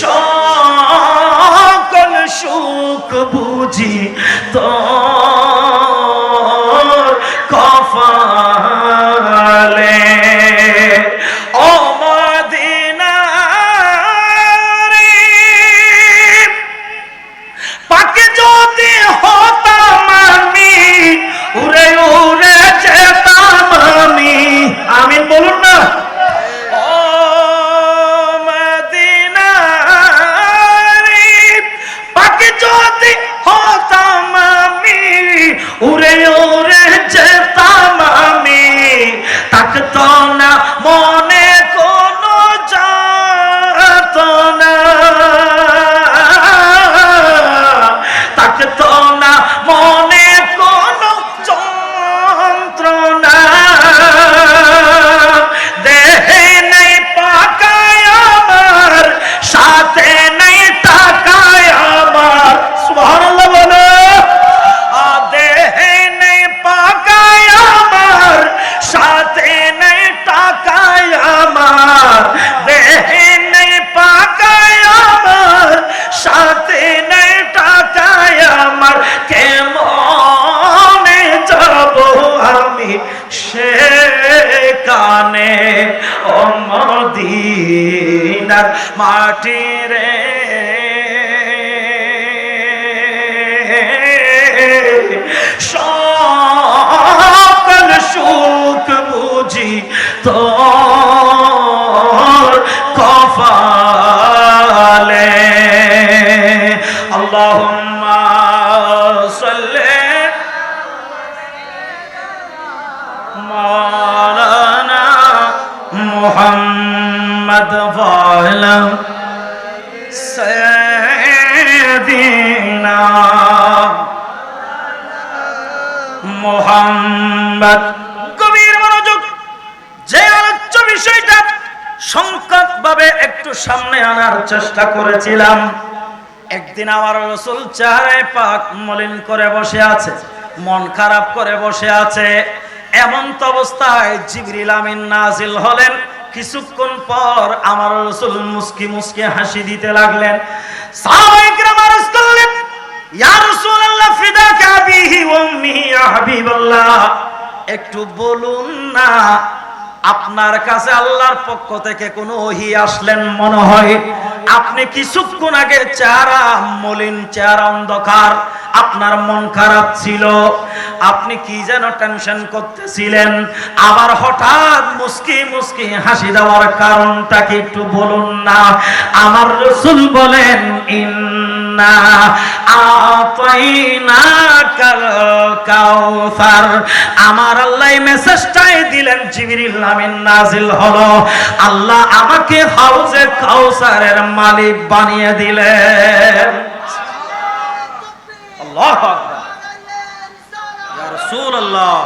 সকল সুখ বুঝি তোর কপালে। ও মদিনা রে, পাকে যদি হতাম আমি, উড়ে উড়ে যেতাম আমি। আমিন বলুন না। ও মদিনা রে, পাকে যদি হতাম আমি, উড়ে উড়ে যেতাম আমি। থাকতো না মনে কোনো যাতনা, থাকতো না মনে কোনো যন্ত্রণা। দেহে নেই পাকায় আমার, সাথে নেই টাকায় আমার। সুবহানাল্লাহ বলো। দেহে নেই পাকায় আমার, সাথে নেই টাকায় আমার। দেহে নেই পাকায় আমার, সাথে নেই টাকায় আমার। কেমনে যাব আমি সেখানে, ও মদিনার মাটি রে, সকল সুখ বুঝি তোর কপালে। আল্লাহুম্মা সাল্লি মাওলানা মুহাম্মদ ওয়ালা সাইয়্যিদিনা মুহাম্মদ। গভীর মনোযোগ। যে আলোচ্য বিষয়টা সংক্ষেপভাবে একটু সামনে আনার চেষ্টা করেছিলাম। একদিন আমার রাসূল চেহারায় পাক মলিন করে বসে আছে, মন খারাপ করে বসে আছে। এমন তো অবস্থায় জিবরিল আমিন নাজিল হলেন। কিছুক্ষণ পর আমার রাসূল মুস্কি মুস্কি হাসি দিতে লাগলেন। সাহাবায়ে কিরাম আরজ করলেন, ইয়া রাসূলুল্লাহ ফিদাকা বিহি ওয়া উম্মিহি ইয়া হাবিবাল্লাহ, একটু বলুন না আপনার কাছে আল্লাহর পক্ষ থেকে কোনো ওহী আসলেন মনে হয়? আপনি কিছুক্ষণ আগে চেহারা মলিন, চেহারা অন্ধকার, আপনার মন খারাপ ছিল, আপনি কি যেন টেনশন করতেছিলেন, আবার হঠাৎ মুস্কি মুস্কি হাসি দেওয়ার কারণটা কি একটু বলুন না? আমার রাসূল বলেন, ইন্না আতাইনাকাল কাউসার, আমার আল্লাহ মেসেজটাই দিলেন, জিবরিল আমিন নাজিল হলো, আল্লাহ আমাকে হাউজে কাউসারের মালিক বানিয়ে দিলেন। আল্লাহু আকবার, ইয়া রাসূলুল্লাহ,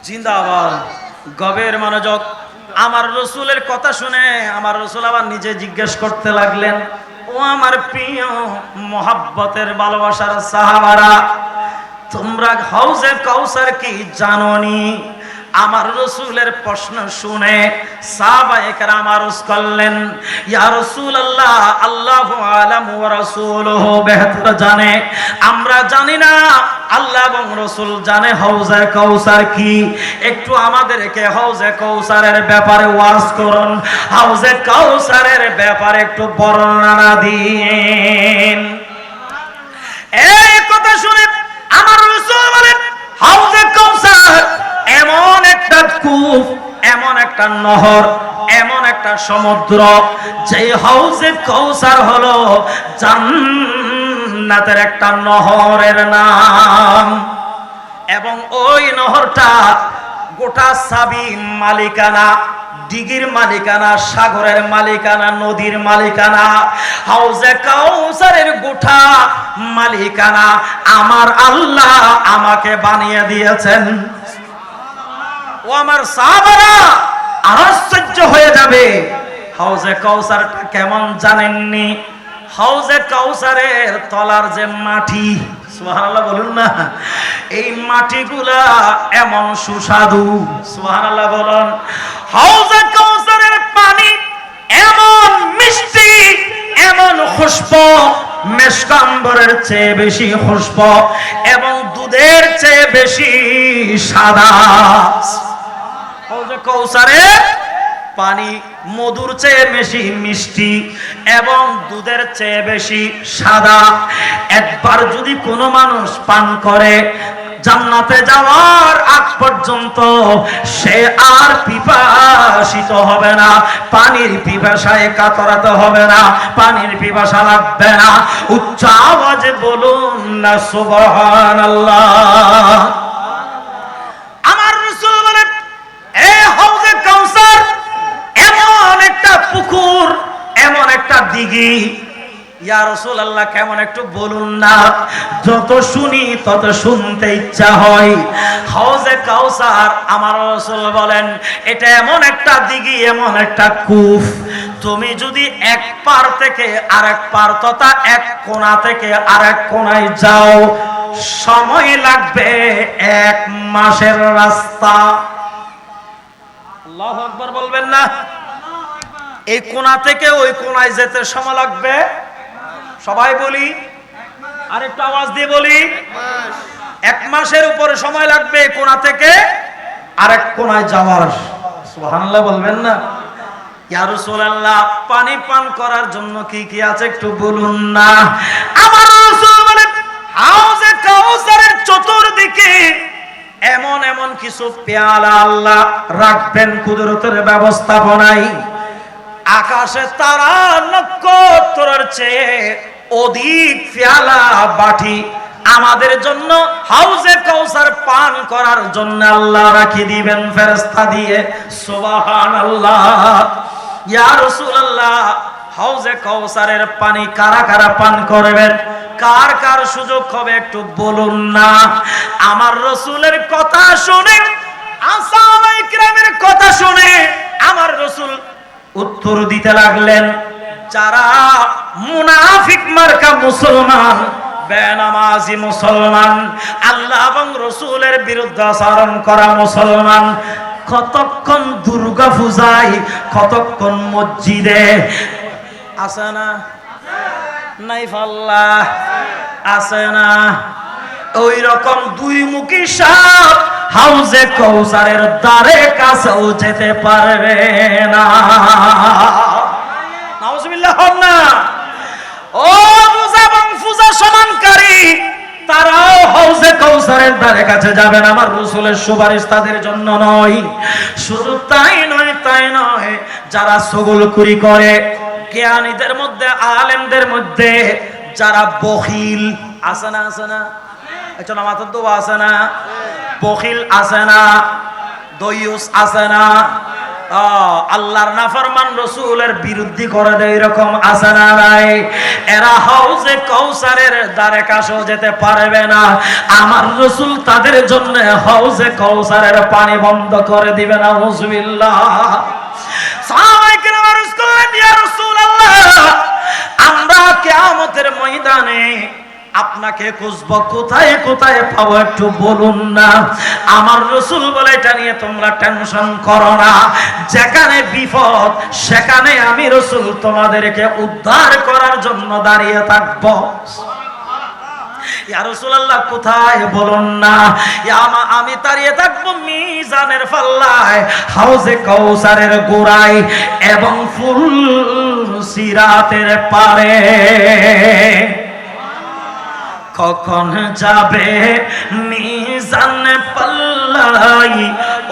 জিন্দাবাদ। গভীর মনোযোগ। আমার রসুলের কথা শুনে আমার রসুল আবার নিজে জিজ্ঞেস করতে লাগলেন, ও আমার প্রিয় মোহাব্বতের ভালোবাসার সাহাবারা, তোমরা হাউজে কাউসার কি জানোনি? আমার রসুলের প্রশ্ন শুনে সাহাবায়ে কেরাম আরজ করলেন, ইয়া রাসূলুল্লাহ, আল্লাহু আ'লামু ওয়া রাসূলুহু বেহতর জানে, আমরা জানি না, আল্লাহ এবং রসুল জানে হাউজে কাউসার কি। একটু আমাদেরকে হাউজে কাউসারের ব্যাপারে ওয়াজ করুন, হাউজে কাউসারের ব্যাপারে একটু বর্ণনা দিন। এই কথা শুনে আমার রাসূল বলেন, হাউজে কাউসার এমন একটা কূপ, এমন একটা নহর, এমন একটা সমুদ্র, যে হাউজে কাউসার হলো জান্নাতের একটা নহরের নাম। এবং ওই নহরটা গোটা সাবি মালিকানা, দিঘির মালিকানা, সাগরের মালিকানা, নদীর মালিকানা, হাউজে কাউসারের গোটা মালিকানা আমার আল্লাহ আমাকে বানিয়ে দিয়েছেন। ও আমার সাহাবারা আশ্চর্য হয়ে যাবে, হাউজে কাউসারটা কেমন জানেননি? হাউজে কাউসারের তলার যে মাটি, সুবহানাল্লাহ বলুন না, এই মাটিগুলা এমন সুস্বাদু, সুবহানাল্লাহ বলুন। হাউজে কাউসারের পানি এমন মিষ্টি, এমন খুশবু, মেশক আম্বরের চেয়ে বেশি খুশবু এবং দুধের চেয়ে বেশি সাদা। হাউজে কাউসারের পানি মধুর চেয়ে বেশি মিষ্টি এবং দুধের চেয়ে বেশি সাদা। একবার যদি কোনো মানুষ পান করে, জান্নাতে যাওয়ার আগ পর্যন্ত সে আর পিপাসিত হবে না, পানির পিপাসায় কাতরাতে হবে না, পানির পিপাসা লাগবে না। উচ্চ আওয়াজে বলুন না সুবহানাল্লাহ। আমার রাসূল বলেন, এই হাউজে কাউসার এমন একটা পুকুর, এমন একটা দিঘি। ইয়া রাসূলুল্লাহ, কেমন একটু বলুন না, যত শুনি তত শুনতে ইচ্ছা হয়। হাউজে কাউসার, আমার রাসূল বলেন, এটা এমন একটা দিঘি, এমন একটা কূপ, তুমি যদি এক পার থেকে আরেক পার তথা এক কোণা থেকে আরেক কোণায় যাও, সময় লাগবে 1 মাসের রাস্তা। আল্লাহু আকবার বলবেন না? এই কোণা থেকে ওই কোণায় যেতে সময় লাগবে, সবাই বলি, আর একটু আওয়াজ দিয়ে বলি, 1 মাসের উপরে সময় লাগবে কোণা থেকে আরেক কোণায় যাওয়ার। সুবহানাল্লাহ বলবেন না? ইয়া রাসূলুল্লাহ, পানি পান করার জন্য কি কি আছে একটু বলুন না। আমার রাসূল বলেন, হাউজে কাউসারের চতুর্দিকে এমন এমন কিছু পেয়ালা আল্লাহ রাখবেন কুদরতের ব্যবস্থাপনায়, আকাশে তারা নক্ষত্রের চেয়ে অধিক পেয়ালা বাটি আমাদের জন্য হাউজে কাউসার পান করার জন্য আল্লাহ রাখি দিবেন ফেরেশতা দিয়ে। সুবহানাল্লাহ। ইয়া রাসূলুল্লাহ, হাউজে কাউসারের পানি কারা কারা পান করবেন, কার কার সুযোগ হবে একটু বলুন না। আমার রাসূলের কথা শুনে, আসহাবায়ে কিরামের কথা শুনে আমার রাসূল উত্তর দিতে লাগলেন, যারা মুনাফিক মার্কা মুসলমান, বেনামাজি মুসলমান, আল্লাহ এবং রাসূলের বিরুদ্ধে আচরণ করা মুসলমান, কতক্ষণ দুর্গা পূজায়, কতক্ষণ মসজিদে আছে না, নাই ফাল্লা আছে না, ওই রকম দুই মুখী সাপ হাউজে কাউসারের দ্বারে কাছেও যেতে পারবে না। নাউজুবিল্লাহ হন না। ও পূজা এবং পূজা সমানকারী, তারাও হাউজে কাউসারের দ্বারে কাছে যাবেন। আমার রাসূলের সুপারিশ তাদের জন্য নয়। শুধু তাই নয়, তাই নয়, যারা ছগলখুরি করে, জ্ঞানীদের মধ্যে, আলেমদের মধ্যে যারা বখিল আছে না, আছে না, একজন আমাদের দোয়া আছে না, বখিল আছে না, দয়ুস আছে না, আল্লাহর নাফরমান রাসূলের বিরুদ্ধে করে দেয়, এরকম আছে না নাই? এরা হাউজে কাউসারের দ্বারে কাছেও যেতে পারবে না। আমার রাসূল তাদের জন্য হাউজে কাউসারের পানি বন্ধ করে দিবে না। নাউজুবিল্লাহ। সাহাবায়ে কেরাম আরজ করলেন, ইয়া রাসূলুল্লাহ, আমরা কিয়ামতের ময়দানে আপনাকে খুঁজব, কোথায় কোথায় পাবো একটু বলুন না। আমার রাসূল বলে, এটা নিয়ে তোমরা টেনশন করো না, যেখানে বিপদ সেখানে আমি রাসূল তোমাদেরকে উদ্ধার করার জন্য দাঁড়িয়ে থাকবো। ইয়া রাসূলুল্লাহ, কোথায় বলুন না। আমি দাঁড়িয়ে থাকবো মিজানের পাল্লায়, হাউজে কাউসারের গোড়ায় এবং ফুল সিরাতের পারে। কখন যাবে মিজান পাল্লাই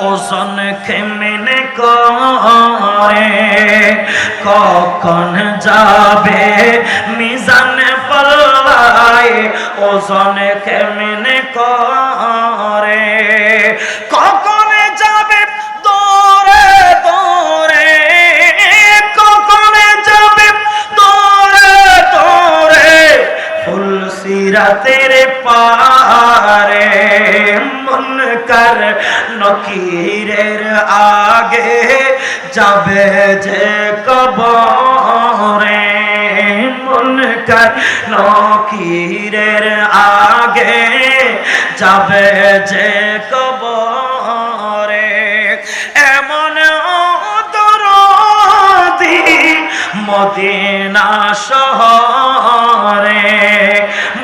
ওজন কেমনে করে, কখন যাবে মিজান পাল্লাই ওজন কেমনে করে, কখন যাবে দৌড়ে দৌড়ে, কখন যাবে দৌড়ে দৌড়ে ফুল সিরাতের পারে, মুনকার নকিরের আগে যাবে যে কবরে, মুনকার নকিরের আগে যাবে যে কবরে। এমন দরদি মদিনা শহরে,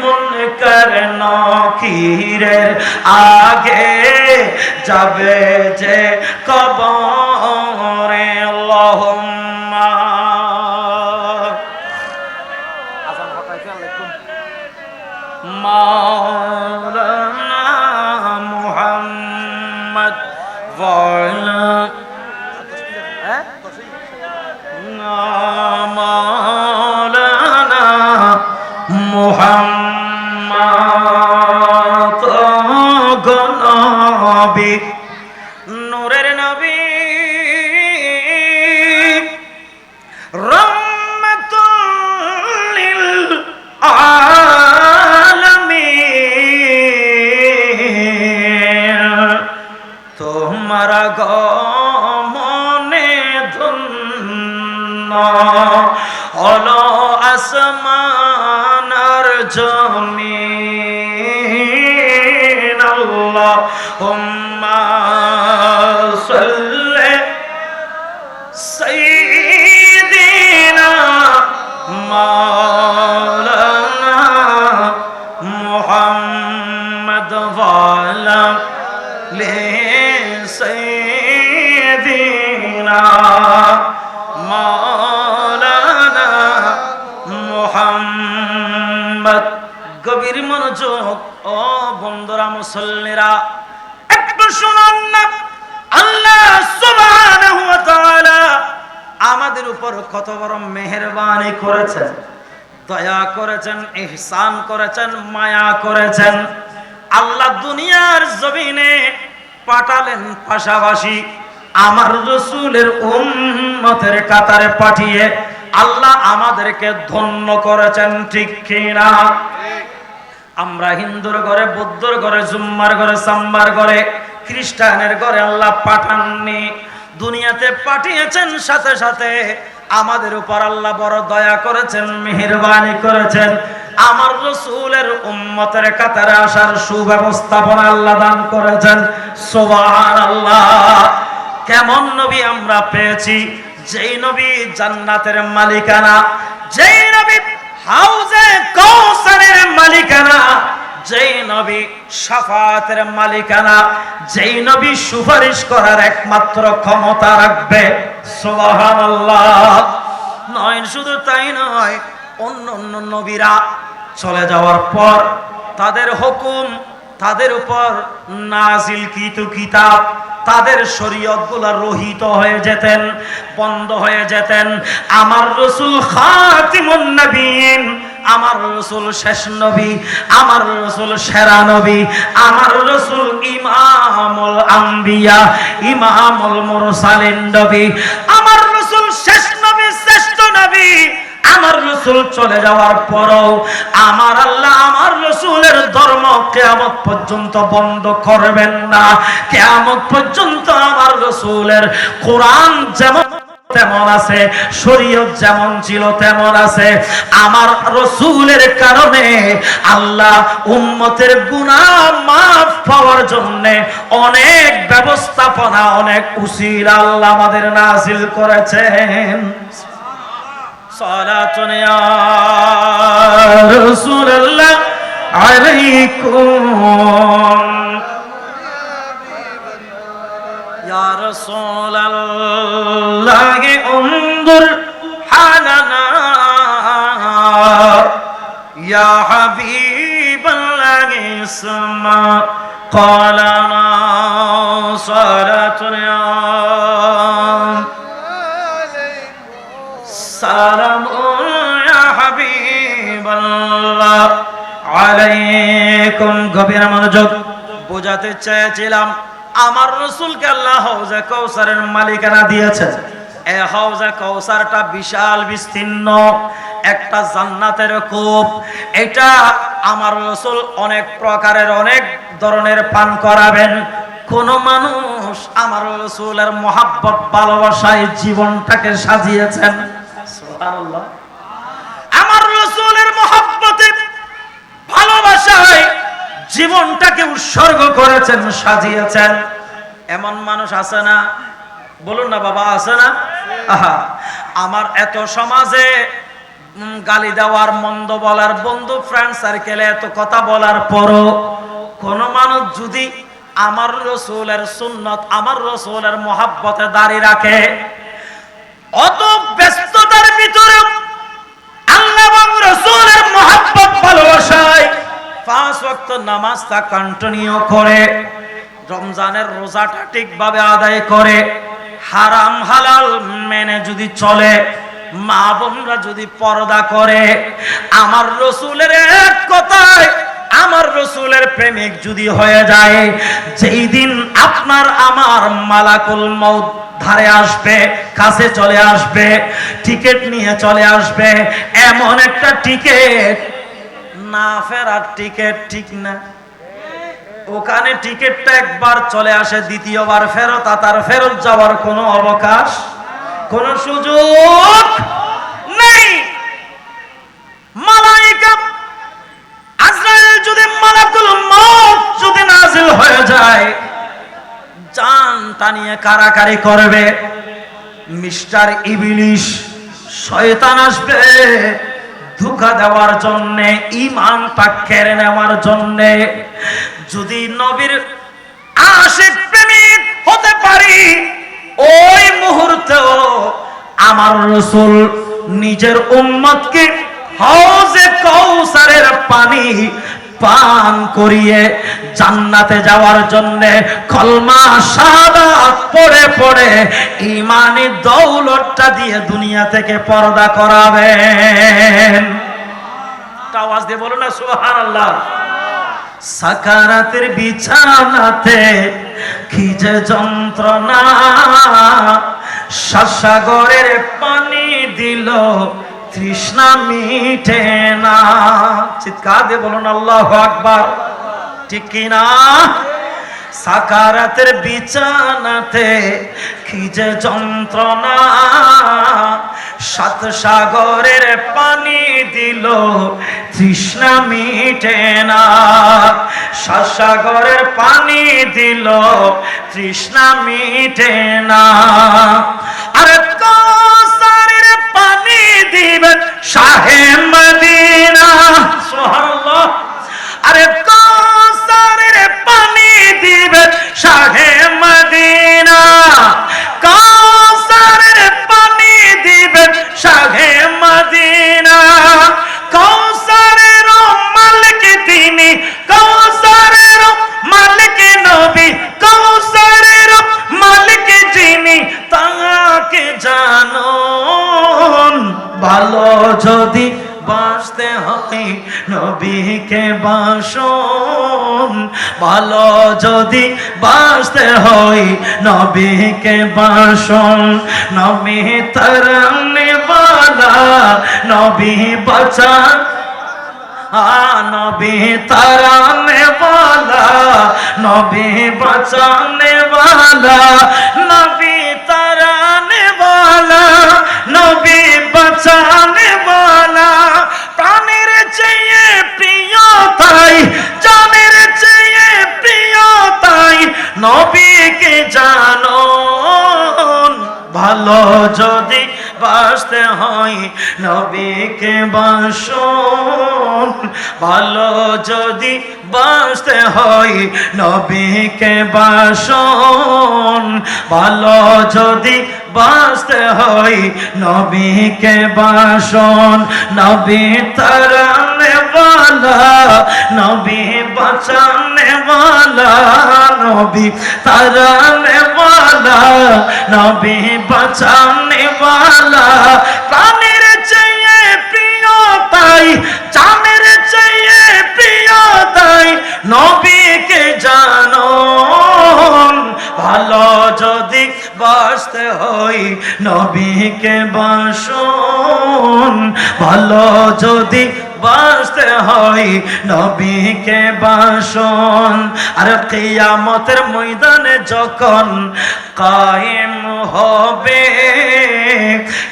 মুনকার নকিরের আগে যাবে যে কবরে। আল্লাহুম্মা মাওলানা মুহাম্মদ ওয়ালা মাওলানা মুহাম্মদ নবী, নূরের নবী, রাহমাতুল লিল আলামিন, তোমার গমনে ধন্য হলো আসমান আর জমিন। আল্লাহুম্মা সাল্লি সাইয়্যিদিনা মাওলানা মুহাম্মদ ওয়ালা লি সাইয়্যিদিনা মাওলানা মুহাম্মদ। গভীর মনোযোগ ও বন্ধুরা, মুসল্লিরা, একটু শুনুন না। আল্লাহ সুবহানাহু ওয়া তাআলা আমাদের উপর কত বড় মেহেরবানি করেছেন, দয়া করেছেন, ইহসান করেছেন, মায়া করেছেন। আল্লাহ দুনিয়ার জমিনে পাঠালেন, পাশাপাশি আমার রাসূলের উম্মতের কাতারে পাঠিয়ে আল্লাহ আমাদেরকে ধন্য করেছেন, ঠিক কিনা? আমরা হিন্দুর ঘরে, বৌদ্ধর ঘরে, জুম্মার ঘরে, সাম্বার ঘরে, খ্রিস্টানের ঘরে আল্লাহ পাঠাননি, দুনিয়াতে পাঠিয়েছেন। সাথে সাথে আমাদের উপর আল্লাহ বড় দয়া করেছেন, মেহেরবানি করেছেন। আমার রাসূলের উম্মতের কাতারে আসার সুব্যবস্থাপনা আল্লাহ দান করেছেন। সুবহানাল্লাহ। কেমন নবী আমরা পেয়েছি, যেই নবী জান্নাতের মালিকানা, যেই নবী হাউজে কাউসারের মালিকানা, যেই নবী শাফাতের মালিকানা, যেই নবী সুপারিশ করার একমাত্র ক্ষমতা রাখবে। সুবহানাল্লাহ। নয়, শুধু তাই নয়, অন্য অন্য নবীরা চলে যাওয়ার পর তাদের হুকুম, তাদের উপর নাজিলকৃত কিতাব, তাদের শরীয়তগুলো রহিত হয়ে যেতেন, বন্ধ হয়ে যেতেন। আমার রাসূল খাতিমুন নবীন, আমার রাসূল শেষ নবী, আমার রাসূল সেরা নবী, আমার রাসূল ইমামুল আম্বিয়া, ইমামুল মুরসালিন নবী, আমার রাসূল শেষ নবী, শ্রেষ্ঠ নবী। আমার রাসূল চলে যাওয়ার পরও আমার আল্লাহ আমার রাসূলের ধর্ম কিয়ামত পর্যন্ত বন্ধ করবেন না। কিয়ামত পর্যন্ত আমার রাসূলের কোরআন যেমন তেমন আছে, শরীয়ত যেমন ছিল তেমন আছে। আমার রাসূলের কারণে আল্লাহ উম্মতের গুনাহ মাফ পাওয়ার জন্য অনেক ব্যবস্থাপনা, অনেক উসিলা আল্লাহ আমাদের নাযিল করেছেন। সালাতুন ইয়া রাসূলুল্লাহ আলাইকুম ইয়া রাসূলুল্লাহ উনজুর হালানা ইয়া হাবিবাল্লাহ ইসমা ক্বালানা সালাতুন ইয়া সালাম ইয়া হাবিবাল্লাহ আলাইকুম। গভীর মনোযোগ। বোঝাতে চেয়েছিলাম আমার রাসূলকে আল্লাহ হাউজে কাউসারের মালিকানা দিয়েছেন। এই হাউজে কাউসারটা বিশাল বিস্তীর্ণ একটা জান্নাতের কূপ। এটা আমার রাসূল অনেক প্রকারের, অনেক ধরনের পান করাবেন। কোন মানুষ আমার রাসূলের মহব্বত, ভালোবাসায় জীবনটাকে সাজিয়েছেন। সুবহানাল্লাহ। আমার রাসূলের মহব্বতে, ভালোবাসায় জীবনটাকে উৎসর্গ করেছেন, সাজিয়েছেন। এমন মানুষ আছে না? বলুন না বাবা, আছে না? আহা, আমার এত সমাজে গালি দেওয়ার, মন্দ বলার, বন্ধু ফ্রেন্ড সার্কেলে এত কথা বলার পরও কোন মানুষ যদি আমার রাসূলের সুন্নত, আমার রাসূলের মহব্বতে দাঁড়িয়ে রাখে, অত ব্যস্ততার ভিতরে আল্লাহ এবং রাসূলের মহব্বত, ভালোবাসায় 5 ওয়াক্ত নামাজটা কন্টিনিউ করে, রমজানের রোজাটা ঠিকভাবে আদায় করে, হারাম হালাল মেনে যদি চলে, মা বোনরা যদি পর্দা করে, আমার রাসূলের এক কথায় আমার রাসূলের প্রেমিক যদি হয়ে যায়, যেই দিন আপনার আমার মালাকুল মউত ধারে আসবে, কাছে চলে আসবে, টিকিট নিয়ে চলে আসবে, এমন একটা টিকিট, না ফেরার টিকিট, ঠিক না? ওখানে টিকিটটা একবার চলে আসে, দ্বিতীয়বার ফেরত, তার ফেরত যাওয়ার কোনো অবকাশ, কোনো সুযোগ নেই। মালায়েকা আজরাইল যদি, মালাকুল মউত যদি নাযিল হয়ে যায়, জানটা নিয়ে কারাকারি করবে। মিস্টার ইবলিস, শয়তান আসবে ধোঁকা দেওয়ার জন্য, ঈমানটা কেড়ে নেওয়ার জন্য। যদি নবীর আশিক প্রেমিক হতে পারি, ওই মুহূর্তেও আমার রাসূল নিজের উম্মতকে হাউজে কাউসারের পানি পান করিয়ে জান্নাতে যাওয়ার জন্য কলমা শাহাদাত পড়ে পড়ে ঈমানি দৌলতটা দিয়ে দুনিয়া থেকে পর্দা করাবেন। আওয়াজ দিয়ে বলুন না সুবহানাল্লাহ। সাকারাতের বিছানাতে কি যে যন্ত্রণা, সাগরের পানি দিল তৃষ্ণা মিটে না। চিৎকার দিয়ে বলুন আল্লাহু আকবার। ঠিক কি না? সাকারাতের বিছানাতে কি যে যন্ত্রণা, 7 সাগরের পানি দিল তৃষ্ণা মিটে না, 7 সাগরের পানি দিল তৃষ্ণা মিটে না। আরে কাউসারের পানি দিবেন শাহে মদিনা। সুবহানাল্লাহ। আরে কাউসারের পানি দিবেন শাহে মদিনা, কাউসারের পানি দিবেন শাহে মদিনা। কাউসারের মালিক তিনি, কাউসারের মালিক নবী, কাউসারের মালিক যিনি, তাকে জানুন ভালো যদি বাসতে হয় নবীকে বাসন, ভালো যদি বাসতে হয় নবীকে বাসন। নবী তরানে वाला नबी बचा नबी तराने वाला नबी बचाने वाला नबी तराने वाला नबी बचाने वाला प्राणेर चेये प्रिय ताई जानेर चेये प्रिय ताई नबी के जानो ভালো যদি বাসতে হয় নবীকে বাসন, ভালো যদি বাসতে হয় নবীকে বাসন, ভালো যদি বাসতে হয় নবীকে বাসন। নবী তরানে वाला नबी बचाने वाला नबी तराने वाला नबी बचाने वाला प्राणेर चाहिए प्रिय ताई जानेर चाहिए प्रिय ताई नबी के जानो ভালো যদি বাসতে হয় নবীকে বাসন, ভালো যদি বাসতে হয় নবীকে বাসন। আর কিয়ামতের ময়দানে যখন কায়েম হবে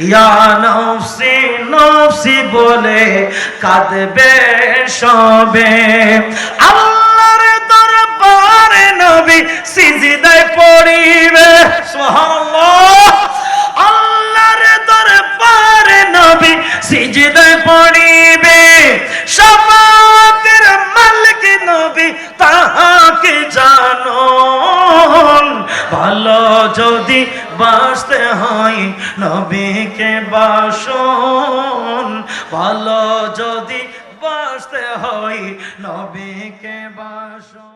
ইয়া নফসি নফসি বলে কাঁদবে সবে, আল্লাহর দরবারে নবী সিজদায় পড়িবে সুবহানাল্লাহ, আল্লাহর দরবারে নবী সিজদায় পড়িবে, শাফাতের মালিক নবী তাহাকে জানুন। ভালো যদি বাসতে হয় নবীকে বাসন, ভালো যদি বাসতে হয় নবীকে বাসন।